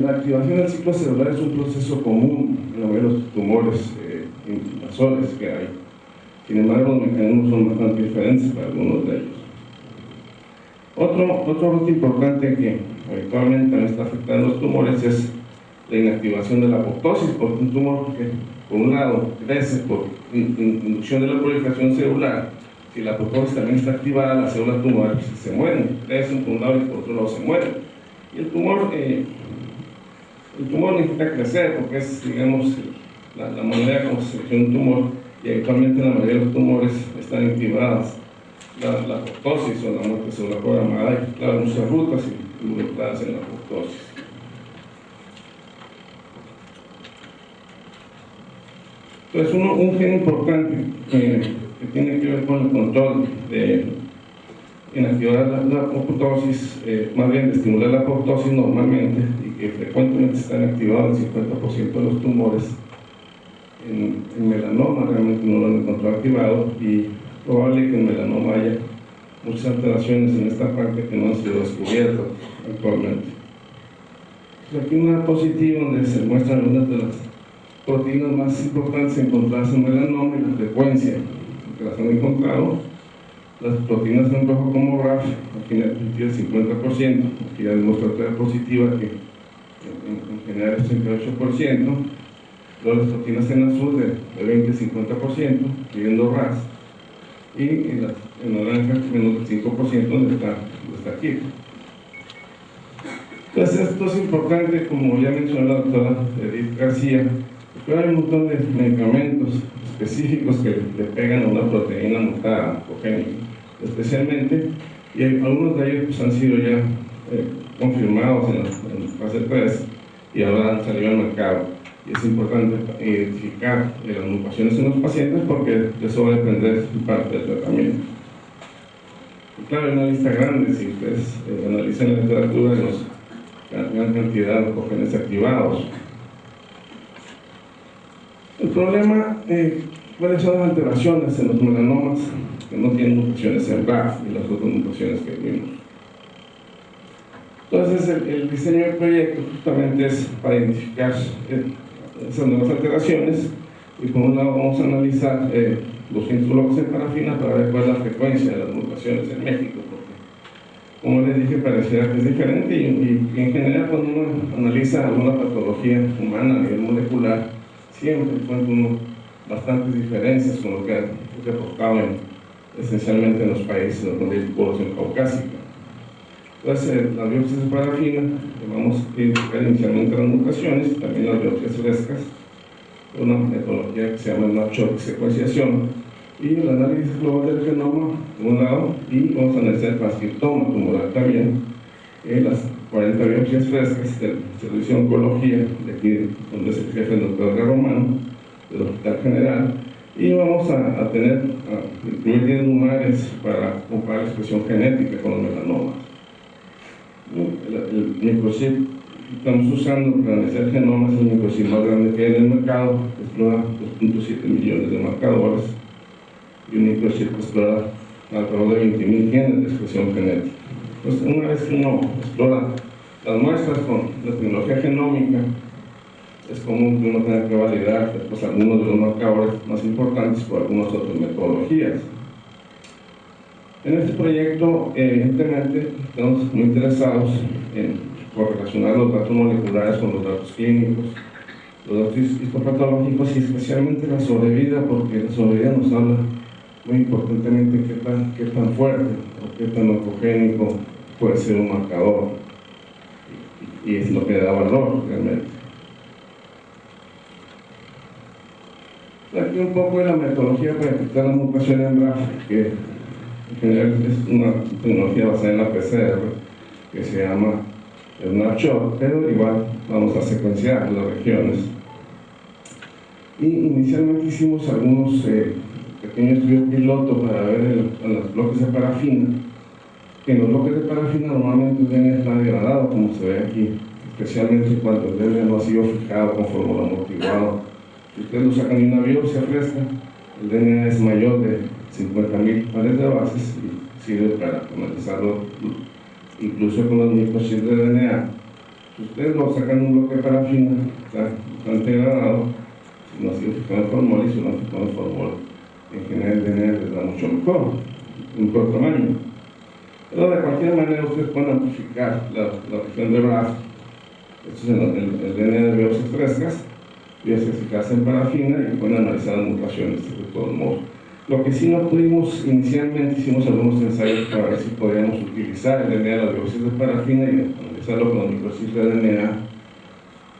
Speaker 7: la activación del ciclo celular es un proceso común en la mayoría de los tumores invasores que hay. Sin embargo, los mecanismos son bastante diferentes para algunos de ellos. Otro punto importante que habitualmente también está afectando los tumores es la inactivación de la apoptosis, porque un tumor que, por un lado, crece por inducción de la proliferación celular. Si la apoptosis también está activada, las células tumorales se mueren, crecen por un lado y por otro lado se mueren. Y el tumor necesita crecer porque es, digamos, la manera como se selecciona un tumor, y actualmente la mayoría de los tumores están activadas la apoptosis o la muerte celular programada, y claro, muchas rutas involucradas en la apoptosis. Entonces, un gen importante que tiene que ver con el control de inactivar la apoptosis, más bien de estimular la apoptosis normalmente, y que frecuentemente están activados en 50% de los tumores. En melanoma realmente no lo han encontrado activado, y probable que en melanoma haya muchas alteraciones en esta parte que no han sido descubiertas actualmente. Pues aquí una diapositiva donde se muestran algunas de las proteínas más importantes encontradas en melanoma y la frecuencia que las han encontrado. Las proteínas en rojo como RAF, aquí en el 50%, aquí ya demuestra otra diapositiva que en general es 38%. Luego las proteínas en azul de 20-50%, incluyendo RAS, y en naranja menos del 5%, donde está aquí. Entonces, esto es importante, como ya mencionó la doctora Edith García, porque hay un montón de medicamentos específicos que le pegan a una proteína mutada, cogénica, especialmente, y algunos de ellos pues, han sido ya confirmados en fase 3 y ahora han salido al mercado. Y es importante identificar las mutaciones en los pacientes, porque de eso va a depender parte del tratamiento. Y claro, hay una lista grande. Si ustedes analizan la literatura de los gran cantidad de oncogenes activados. El problema, ¿cuáles son las alteraciones en los melanomas que no tienen mutaciones en RAF y las otras mutaciones que vimos? Entonces, el diseño del proyecto justamente es para identificar esas nuevas alteraciones, y por un lado vamos a analizar los insulocos en parafina para ver cuál es la frecuencia de las mutaciones en México, porque, como les dije, pareciera que es diferente, y en general cuando uno analiza alguna patología humana a nivel molecular, siempre encuentra uno bastantes diferencias con lo que ha reportado esencialmente en los países donde hay población caucásica. Entonces, las biopsias de parafina, vamos a identificar inicialmente las mutaciones y también las biopsias frescas, una metodología que se llama snapshot secuenciación, y el análisis global del genoma, por un lado, y vamos a analizar el transcriptoma tumoral también, las 40 biopsias frescas del Servicio de Oncología, de aquí donde es el jefe del doctor Romano, del Hospital General, y vamos a incluir 10 lunares para comparar la expresión genética con los melanomas. El microchip que estamos usando para analizar el genoma es el microchip más grande que hay en el mercado, que explora 2.7 millones de marcadores, y un microchip que explora alrededor de 20.000 genes de expresión genética. Entonces, una vez que uno explora las muestras con la tecnología genómica, es común que uno tenga que validar pues, algunos de los marcadores más importantes por algunas otras metodologías. En este proyecto, evidentemente, estamos muy interesados en correlacionar los datos moleculares con los datos clínicos, los datos histopatológicos y especialmente la sobrevida, porque la sobrevida nos habla muy importantemente qué tan fuerte o qué tan oncogénico puede ser un marcador, y es lo que da valor realmente. Aquí un poco de la metodología para detectar la mutación en RAF, que en general es una tecnología basada en la PCR, que se llama el snapshot, pero igual vamos a secuenciar las regiones. Y inicialmente hicimos algunos pequeños estudios piloto para ver en los bloques de parafina, que en los bloques de parafina normalmente el DNA está degradado, como se ve aquí, especialmente cuando el DNA no ha sido fijado con fórmula amortiguado. Si ustedes lo sacan de una biopsia fresca, el DNA es mayor de 50.000 pares de bases y sirve para analizarlo incluso con los microchips de DNA. Si ustedes lo sacan de un bloque de parafina, está degradado, si no ha sido fijado en formol, y si no ha fijado en formol, en general el DNA les da mucho mejor tamaño. Pero de cualquier manera ustedes pueden amplificar la región de RAF. Esto es el DNA de biopsias frescas, biopsias eficaces en parafina, y pueden analizar las mutaciones de todos modos. Lo que sí no pudimos, inicialmente hicimos algunos ensayos para ver si podíamos utilizar el DNA de las biopsias de parafina y analizarlo con los microchips de DNA.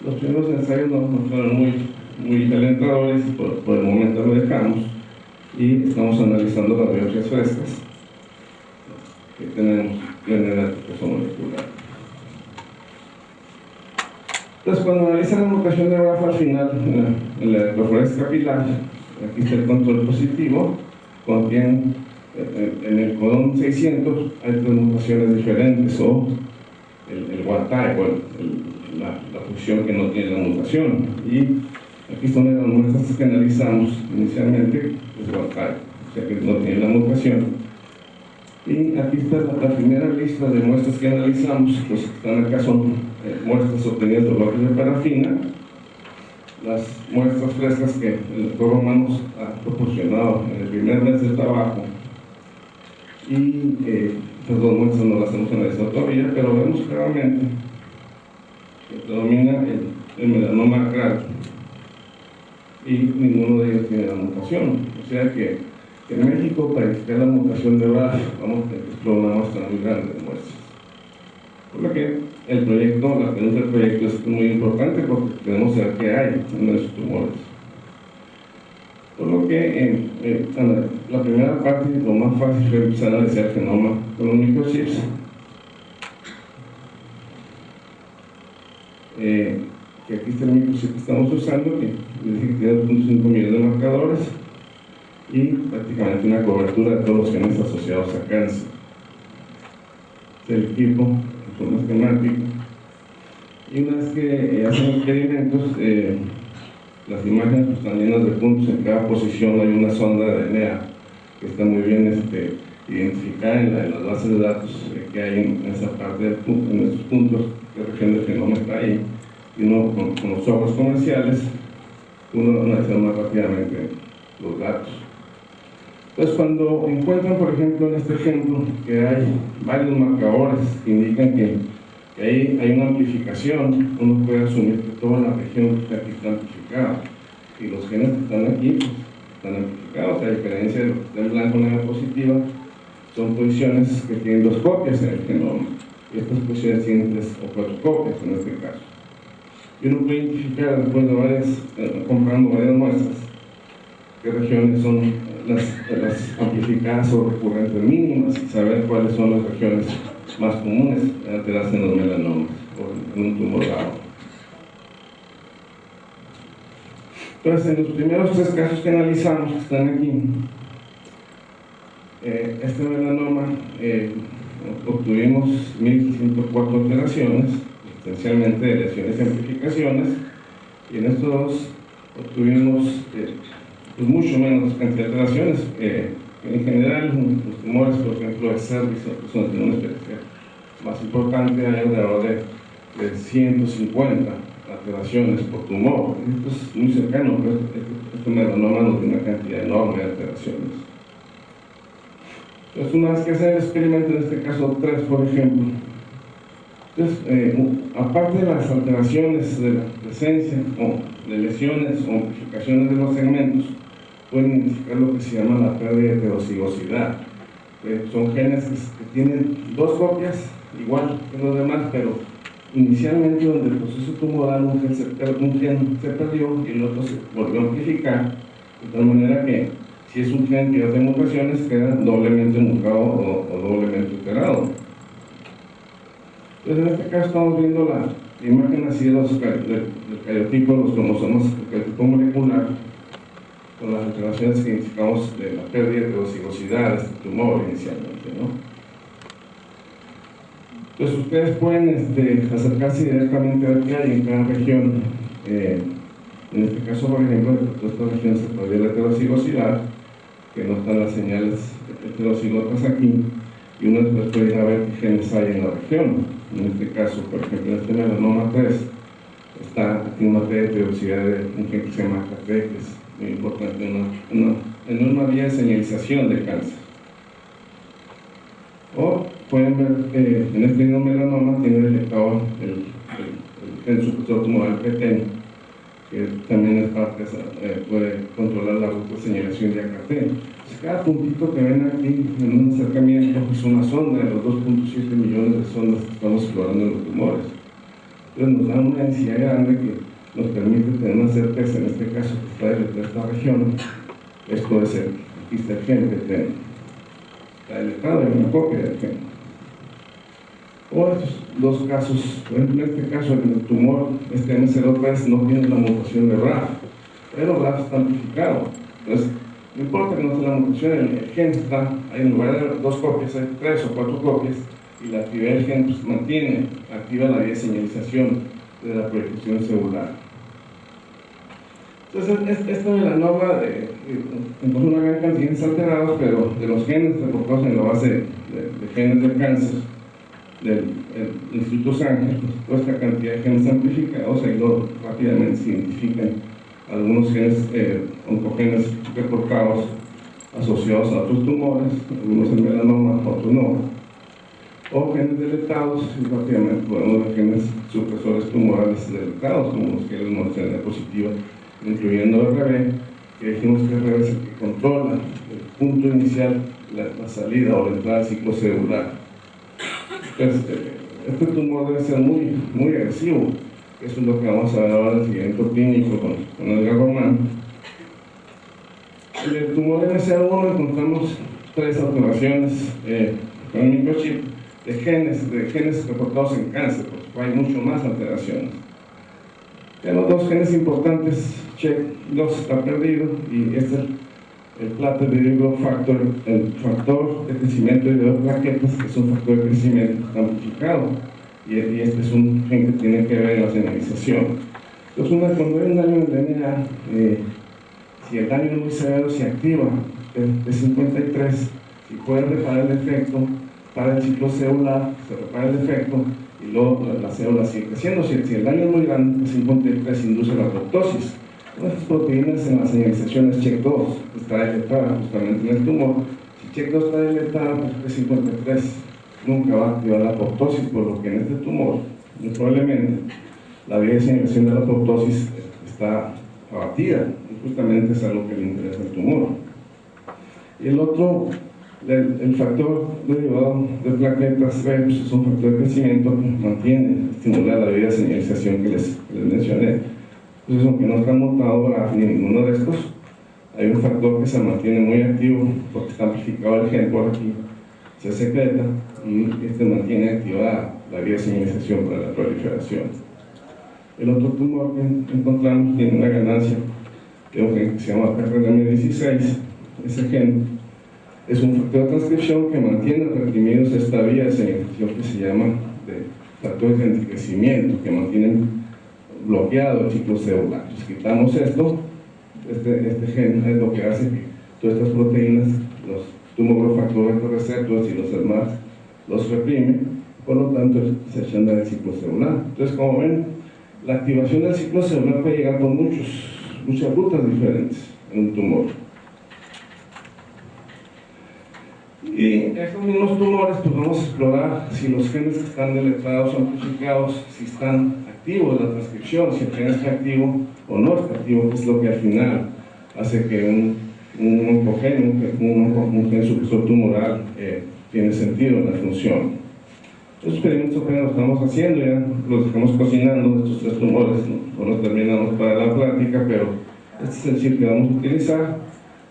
Speaker 7: Los primeros ensayos no fueron muy alentadores, y por el momento lo dejamos, y estamos analizando las biopsias frescas que tenemos en el peso molecular. Entonces, cuando analizan la mutación de RAF al final, en la electroforesis capilar, aquí está el control positivo, contiene en el codón 600 hay 3 mutaciones diferentes, o el wild type, o la función que no tiene la mutación, y aquí son las muestras que analizamos inicialmente, es wild type, o sea que no tiene la mutación. Y aquí está la primera lista de muestras que analizamos. Los que están acá son muestras obtenidas de bloques de parafina, las muestras frescas que el doctor Romano ha proporcionado en el primer mes de trabajo, y estas 2 muestras no las hemos analizado todavía, pero vemos claramente que predomina el melanoma acral, y ninguno de ellos tiene la mutación. O sea que en México, para identificar la mutación de RAF, vamos a tener que explorar una muestra muy grande de muestras. Por lo que el proyecto, la pregunta del proyecto es muy importante, porque tenemos que saber qué hay en esos tumores. Por lo que la primera parte, lo más fácil fue empezar a analizar el genoma con los microchips. Que aquí está el microchip que estamos usando, que les dije que tiene 2.5 millones de marcadores, y prácticamente una cobertura de todos los genes asociados a cáncer. El equipo, en forma esquemática, Y una vez que hacen experimentos, las imágenes pues, están llenas de puntos. En cada posición hay una sonda de DNA que está muy bien identificada en las bases de datos que hay en esa parte en esos puntos, qué región del genoma está ahí. Y uno con los softwares comerciales, uno analiza más rápidamente los datos. Entonces, cuando encuentran, por ejemplo, en este ejemplo, que hay varios marcadores que indican que ahí hay una amplificación, uno puede asumir que toda la región que está aquí está amplificada. Y los genes que están aquí pues, están amplificados, a diferencia de lo que está en blanco en la diapositiva, son posiciones que tienen 2 copias en el genoma. Y estas posiciones tienen 3 o 4 copias en este caso. Y uno puede identificar después de comparando varias muestras qué regiones son las amplificadas o recurrentes mínimas y saber cuáles son las regiones más comunes de alterarse en los melanomas o en un tumor dado. Entonces, en los primeros 3 casos que analizamos, que están aquí, este melanoma obtuvimos 1.104 alteraciones, esencialmente de lesiones y amplificaciones, y en estos 2 obtuvimos pues mucho menos cantidad de alteraciones. En general, los tumores, por ejemplo, de cervix, son de una especie más importante, hay alrededor de 150 alteraciones por tumor. Esto es muy cercano, pero este melanoma nos tiene una cantidad enorme de alteraciones. Entonces, una vez que hacen el experimento, en este caso 3, por ejemplo, entonces, aparte de las alteraciones de la presencia o de lesiones o amplificaciones de los segmentos, pueden identificar lo que se llama la pérdida de heterocigosidad. Son genes que tienen 2 copias igual que los demás, pero inicialmente donde el proceso tumoral un gen se perdió y el otro se volvió a amplificar, de tal manera que si es un gen que hace mutaciones queda doblemente mutado o doblemente alterado. Entonces, en este caso estamos viendo la imagen así del cariotipo, los cromosomas, el cariotipo molecular, con las alteraciones que identificamos de la pérdida de heterocigosidad de este tumor inicialmente, ¿no? Entonces, ustedes pueden acercarse directamente a ver qué hay en cada región. En este caso, por ejemplo, en toda esta región se perdió la heterocigosidad, que no están las señales heterocigotas aquí, y uno después puede ir a ver qué genes hay en la región. En este caso, por ejemplo, en este melanoma 3, tiene una heterocidad de un gen que se llama KT, que es muy importante en una vía de señalización de cáncer. O pueden ver en este mismo melanoma tiene detectado el gen supresor tumoral PTEN, que también es parte, puede controlar la ruta de señalación de AKT. Cada puntito que ven aquí en un acercamiento es una sonda de los 2.7 millones de sondas que estamos explorando en los tumores. Entonces nos da una densidad grande que nos permite tener una certeza, en este caso que está dentro de esta región. Esto es aquí está el gen PTEN. Está deletado y una copia del gen. O estos 2 casos, en este caso en el tumor, este M03 no tiene la mutación de RAF, pero RAF está amplificado. Entonces, no importa que no esté la mutación, el gen está, ahí en lugar de 2 copias, hay 3 o 4 copias, y la actividad del gen pues, mantiene activa la vía de señalización de la proyección celular. Entonces, este melanoma encontró una gran cantidad de genes alterados, pero de los genes reportados en la base de genes del cáncer del Instituto Sánchez, pues, toda esta cantidad de genes amplificados, ahí rápidamente se identifican algunos genes oncogenes reportados asociados a otros tumores, algunos en melanoma, otros no, o genes deletados, y rápidamente podemos ver genes supresores tumorales deletados, como los genes de positiva, incluyendo RB, que dijimos que RB es el que controla el punto inicial, la salida o la entrada del ciclo celular. Entonces, este tumor debe ser muy, muy agresivo. Eso es lo que vamos a ver ahora en el seguimiento clínico con Edgar Román. En el tumor MC1 encontramos 3 alteraciones con el microchip de genes reportados en cáncer, porque hay mucho más alteraciones. Tenemos 2 genes importantes, CHEK2 está perdido, y este es el Platter Growth Factor, el factor de crecimiento de plaquetas, que es un factor de crecimiento amplificado. y este es un gen que tiene que ver en la señalización. Entonces, cuando hay un daño en el DNA, si el daño es muy severo, se activa de 53, si pueden reparar el defecto, para el ciclo celular, se repara el defecto y luego la célula sigue creciendo. Si el daño es muy grande, el 53 induce la apoptosis. Estas proteínas en la señalización es CHEK2, está deletada justamente en el tumor. Si CHEK2 está deletada, pues el 53 nunca va a activar la apoptosis, por lo que en este tumor, muy probablemente, la vía de señalización de la apoptosis está abatida, y justamente es algo que le interesa al tumor. Y el otro, el factor derivado de plaquetas REPS, es un factor de crecimiento que mantiene, estimula la vía de señalización que les mencioné. Entonces, aunque no está mutado BRAF ni ninguno de estos, hay un factor que se mantiene muy activo porque está amplificado el gen por aquí, se secreta y este mantiene activada la vía de señalización para la proliferación. El otro tumor que encontramos tiene una ganancia de un gen que se llama PRM16. Ese gen es un factor de transcripción que mantiene reprimidos esta vía de señalización que se llama de factores de anticrecimiento, que mantienen bloqueado el ciclo celular. Si quitamos esto, este gen es lo que hace que todas estas proteínas, los tumorofactores receptores y los demás, los reprime, por lo tanto se echan del ciclo celular. Entonces, como ven, la activación del ciclo celular puede llegar por muchas rutas diferentes en un tumor. Y estos mismos tumores, pues vamos a explorar si los genes están deletados o amplificados, si están activos la transcripción, si el gen está activo o no está activo, que es lo que al final hace que un gen supresor tumoral tiene sentido en la función. Estos experimentos que nos estamos haciendo, ya los estamos cocinando, estos tres tumores, no los terminamos para la plática, pero este es el chip que vamos a utilizar,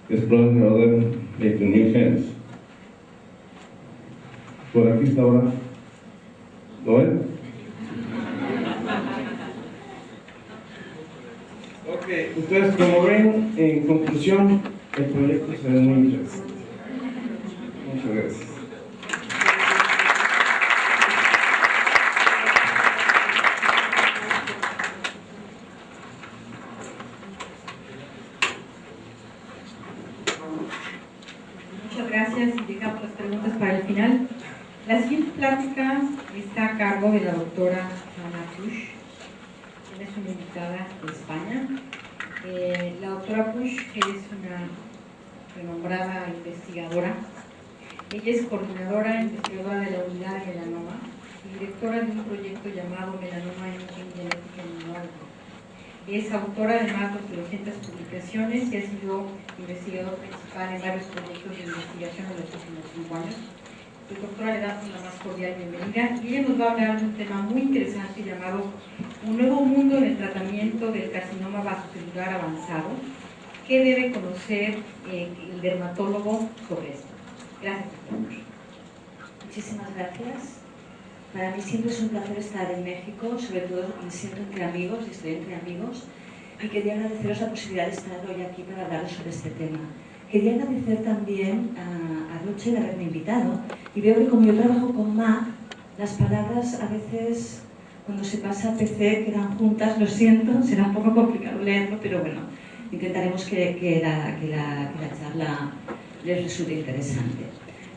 Speaker 7: que explora alrededor de 21.000 genes. Por aquí está ahora, ¿lo ven? Ok, entonces como ven, en conclusión, el proyecto se ve muy interesante. Muchas gracias.
Speaker 6: Muchas gracias y dejamos las preguntas para el final. La siguiente plática está a cargo de la doctora Ana Pusch, quien es una invitada de España. La doctora Pusch es una renombrada investigadora. Ella es coordinadora investigadora de la unidad de melanoma y directora de un proyecto llamado Melanoma Imaging Genética Inmunológica. Es autora de más de 200 publicaciones y ha sido investigador principal en varios proyectos de investigación en los últimos 5 años. Doctora, le damos la más cordial bienvenida y ella nos va a hablar de un tema muy interesante llamado Un nuevo mundo en el tratamiento del carcinoma vasocelular avanzado. ¿Qué debe conocer el dermatólogo sobre esto? Gracias, doctora.
Speaker 8: Muchísimas gracias. Para mí siempre es un placer estar en México, sobre todo me siento entre amigos y estoy entre amigos, y quería agradeceros la posibilidad de estar hoy aquí para hablaros sobre este tema. Quería agradecer también a Roche de haberme invitado, y veo que como yo trabajo con Mac, las palabras a veces cuando se pasa a PC quedan juntas, lo siento, será un poco complicado leerlo, pero bueno, intentaremos que la charla les resulte interesante.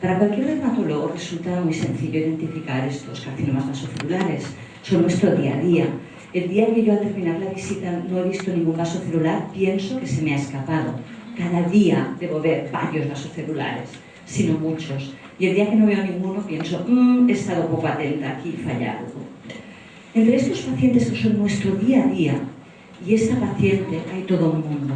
Speaker 8: Para cualquier dermatólogo resulta muy sencillo identificar estos carcinomas vasocelulares, son nuestro día a día. El día que yo al terminar la visita no he visto ningún vasocelular, pienso que se me ha escapado. Cada día debo ver varios vasocelulares, sino muchos. Y el día que no veo ninguno pienso, he estado poco atenta, aquí falla algo. Entre estos pacientes que son nuestro día a día y esta paciente hay todo un mundo.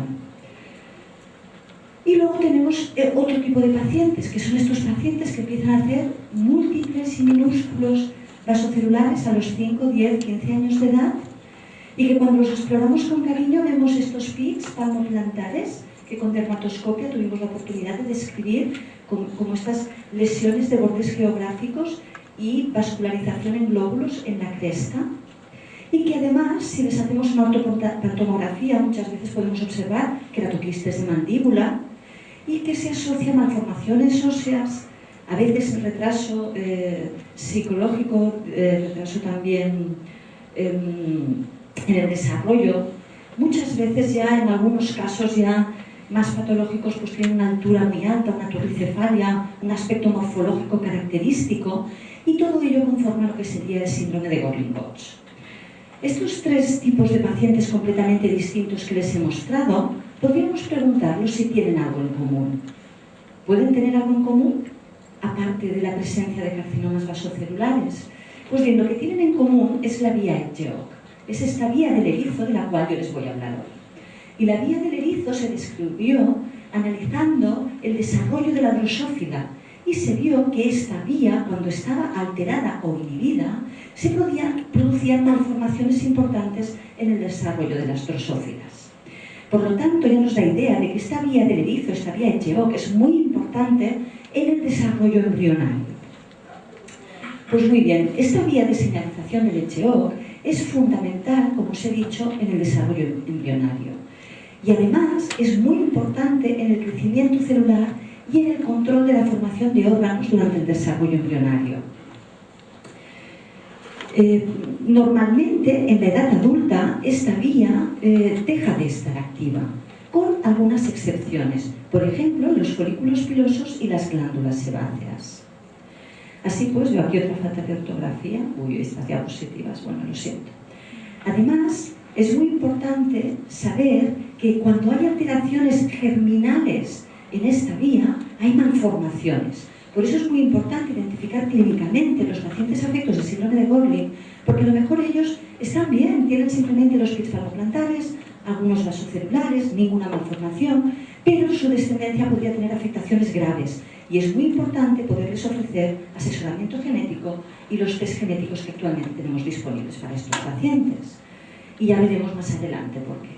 Speaker 8: Y luego tenemos otro tipo de pacientes, que son estos pacientes que empiezan a hacer múltiples y minúsculos vasocelulares a los 5, 10, 15 años de edad y que cuando los exploramos con cariño vemos estos pics palmoplantares que con dermatoscopia tuvimos la oportunidad de describir como estas lesiones de bordes geográficos y vascularización en glóbulos en la cresta, y que además, si les hacemos una ortopantomografía, muchas veces podemos observar queratoquistes de mandíbula y que se asocian a malformaciones óseas a veces el retraso psicológico, retraso también en el desarrollo, muchas veces ya en algunos casos ya más patológicos pues tienen una altura muy alta, una torricefalia, un aspecto morfológico característico, y todo ello conforma lo que sería el síndrome de Gorlin-Koch. Estos tres tipos de pacientes completamente distintos que les he mostrado, podríamos preguntarlos si tienen algo en común. ¿Pueden tener algo en común? Aparte de la presencia de carcinomas vasocelulares. Pues bien, lo que tienen en común es la vía Edge-Oak. Es esta vía del erizo de la cual yo les voy a hablar hoy. Y la vía del erizo se describió analizando el desarrollo de la drosófila, y se vio que esta vía, cuando estaba alterada o inhibida, se producían malformaciones importantes en el desarrollo de las drosófilas. Por lo tanto, ya nos da idea de que esta vía del erizo, esta vía Edge-Oak, es muy importante en el desarrollo embrionario. Pues muy bien, esta vía de señalización del Edge-Oak es fundamental, como os he dicho, en el desarrollo embrionario. Y además es muy importante en el crecimiento celular y en el control de la formación de órganos durante el desarrollo embrionario. Normalmente, en la edad adulta, esta vía deja de estar activa, con algunas excepciones, por ejemplo, los folículos pilosos y las glándulas sebáceas. Así pues, veo aquí otra falta de ortografía. Uy, estas diapositivas, bueno, lo siento. Además, es muy importante saber que cuando hay alteraciones germinales en esta vía, hay malformaciones. Por eso es muy importante identificar clínicamente los pacientes afectos de síndrome de Gorlin, porque a lo mejor ellos están bien, tienen simplemente los pits faloplantares, algunos vasocelulares, ninguna malformación, pero su descendencia podría tener afectaciones graves. Y es muy importante poderles ofrecer asesoramiento genético y los test genéticos que actualmente tenemos disponibles para estos pacientes. Y ya veremos más adelante por qué.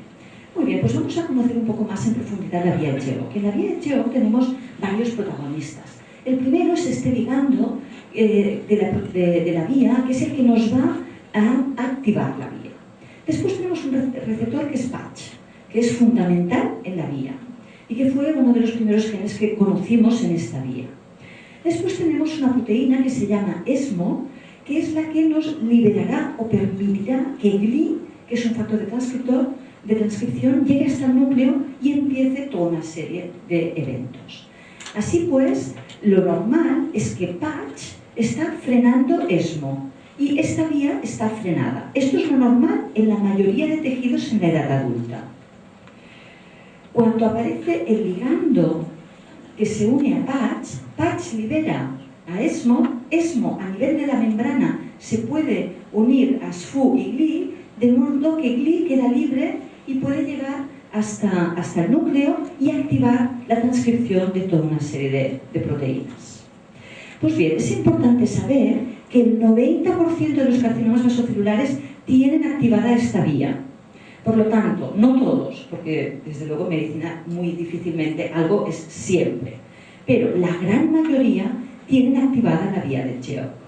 Speaker 8: Muy bien, pues vamos a conocer un poco más en profundidad la vía Edge-Oak. En la vía Edge-Oak tenemos varios protagonistas. El primero es este ligando de la vía, que es el que nos va a activar la vía. Después tenemos un receptor que es PATCH, que es fundamental en la vía y que fue uno de los primeros genes que conocimos en esta vía. Después tenemos una proteína que se llama ESMO, que es la que nos liberará o permitirá que GLI, que es un factor de transcripción, llegue hasta el núcleo y empiece toda una serie de eventos. Así pues, lo normal es que PATCH está frenando ESMO y esta vía está frenada. Esto es lo normal en la mayoría de tejidos en la edad adulta. Cuando aparece el ligando que se une a PATCH, PATCH libera a ESMO, ESMO a nivel de la membrana se puede unir a SFU y GLI, de modo que GLI queda libre y puede llegar hasta el núcleo y activar la transcripción de toda una serie de proteínas. Pues bien, es importante saber que el 90% de los carcinomas vasocelulares tienen activada esta vía. Por lo tanto, no todos, porque desde luego en medicina muy difícilmente algo es siempre, pero la gran mayoría tienen activada la vía de Edge-Oak.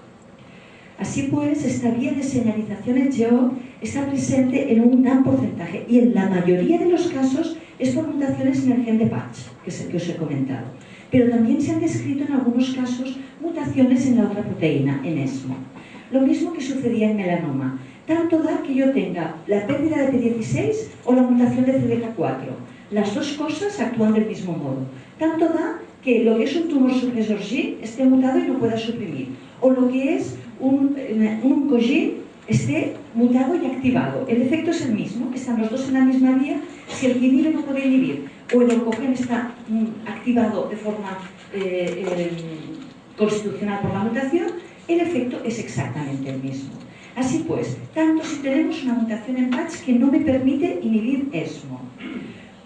Speaker 8: Así pues, esta vía de señalización Edge-Oak está presente en un gran porcentaje y en la mayoría de los casos es por mutaciones en el gen de PATCH, que es el que os he comentado. Pero también se han descrito en algunos casos mutaciones en la otra proteína, en ESMO. Lo mismo que sucedía en melanoma. Tanto da que yo tenga la pérdida de P16 o la mutación de CDK4. Las dos cosas actúan del mismo modo. Tanto da que lo que es un tumor supresor G esté mutado y no pueda suprimir. O lo que es un oncogene esté mutado y activado. El efecto es el mismo, están los dos en la misma vía. Si el que inhibe no puede inhibir o el oncogene está activado de forma constitucional por la mutación, el efecto es exactamente el mismo. Así pues, tanto si tenemos una mutación en PATCH que no me permite inhibir ESMO,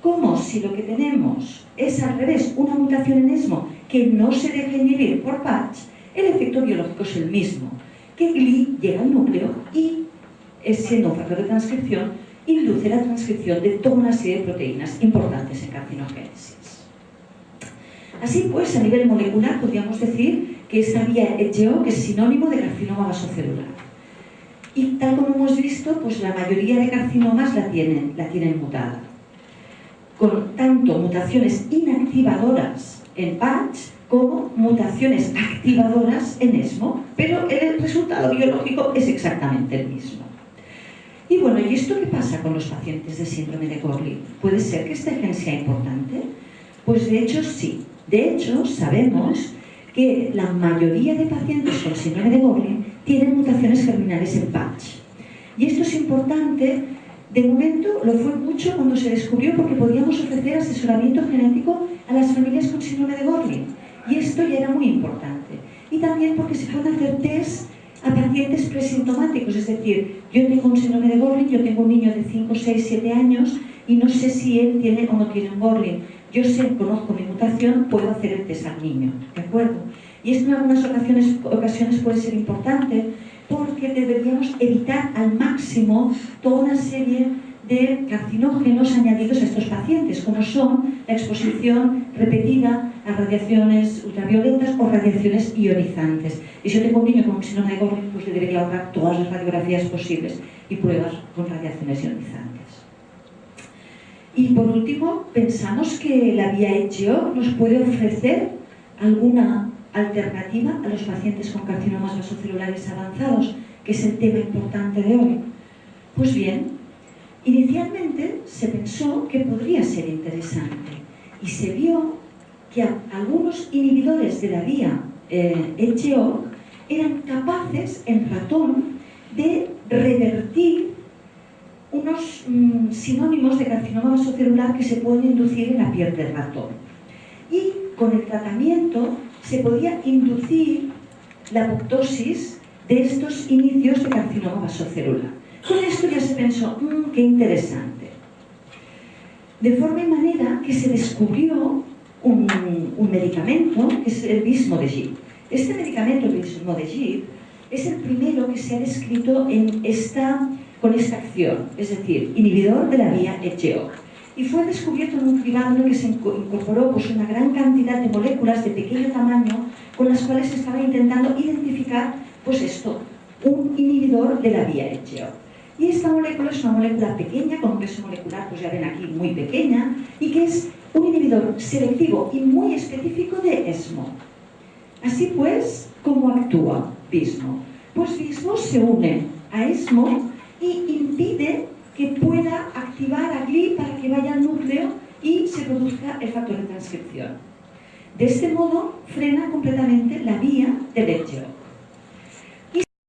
Speaker 8: como si lo que tenemos es al revés, una mutación en ESMO que no se deja inhibir por PATCH, el efecto biológico es el mismo, que GLI llega al núcleo y, siendo un factor de transcripción, induce la transcripción de toda una serie de proteínas importantes en carcinogénesis. Así pues, a nivel molecular podríamos decir que esta vía Edge-Oak es sinónimo de carcinoma vasocelular. Y tal como hemos visto, pues la mayoría de carcinomas la tienen mutada. Con tanto mutaciones inactivadoras en PATCH como mutaciones activadoras en ESMO, pero el resultado biológico es exactamente el mismo. Y bueno, ¿y esto qué pasa con los pacientes de síndrome de Gorlin? ¿Puede ser que este gen sea importante? Pues de hecho sí. De hecho, sabemos que la mayoría de pacientes con síndrome de Gorlin tienen mutaciones germinales en patch. Y esto es importante, de momento lo fue mucho cuando se descubrió porque podíamos ofrecer asesoramiento genético a las familias con síndrome de Gorlin. Y esto ya era muy importante. Y también porque se pueden hacer test a pacientes presintomáticos, es decir, yo tengo un síndrome de Gorlin, yo tengo un niño de 5, 6, 7 años y no sé si él tiene o no tiene un Gorlin. Yo sé, conozco mi mutación, puedo hacer el test al niño, ¿de acuerdo? Y esto en algunas ocasiones puede ser importante porque deberíamos evitar al máximo toda una serie de carcinógenos añadidos a estos pacientes, como son la exposición repetida a radiaciones ultravioletas o radiaciones ionizantes. Y si yo tengo un niño con un síndrome de Gorlin, pues le debería ahorrar todas las radiografías posibles y pruebas con radiaciones ionizantes. Y por último, pensamos que la vía HGO nos puede ofrecer alguna alternativa a los pacientes con carcinomas vasocelulares avanzados, que es el tema importante de hoy. Pues bien, inicialmente se pensó que podría ser interesante y se vio que algunos inhibidores de la vía HGO eran capaces en ratón de revertir unos sinónimos de carcinoma vasocelular que se pueden inducir en la piel del ratón. Y con el tratamiento se podía inducir la apoptosis de estos inicios de carcinoma vasocelular. Con esto ya se pensó, qué interesante. De forma y manera que se descubrió un medicamento que es el Vismodegib. Este medicamento, el Vismodegib, es el primero que se ha descrito con esta acción, es decir, inhibidor de la vía HGO. Y fue descubierto en un cribado en el que se incorporó pues, una gran cantidad de moléculas de pequeño tamaño con las cuales se estaba intentando identificar pues esto, un inhibidor de la vía HGO. Y esta molécula es una molécula pequeña, con un peso molecular, pues ya ven aquí, muy pequeña, y que es un inhibidor selectivo y muy específico de ESMO. Así pues, ¿cómo actúa Vismo? Pues Vismo se une a ESMO y impide que pueda activar a GLI para que vaya al núcleo y se produzca el factor de transcripción. De este modo, frena completamente la vía del HGO.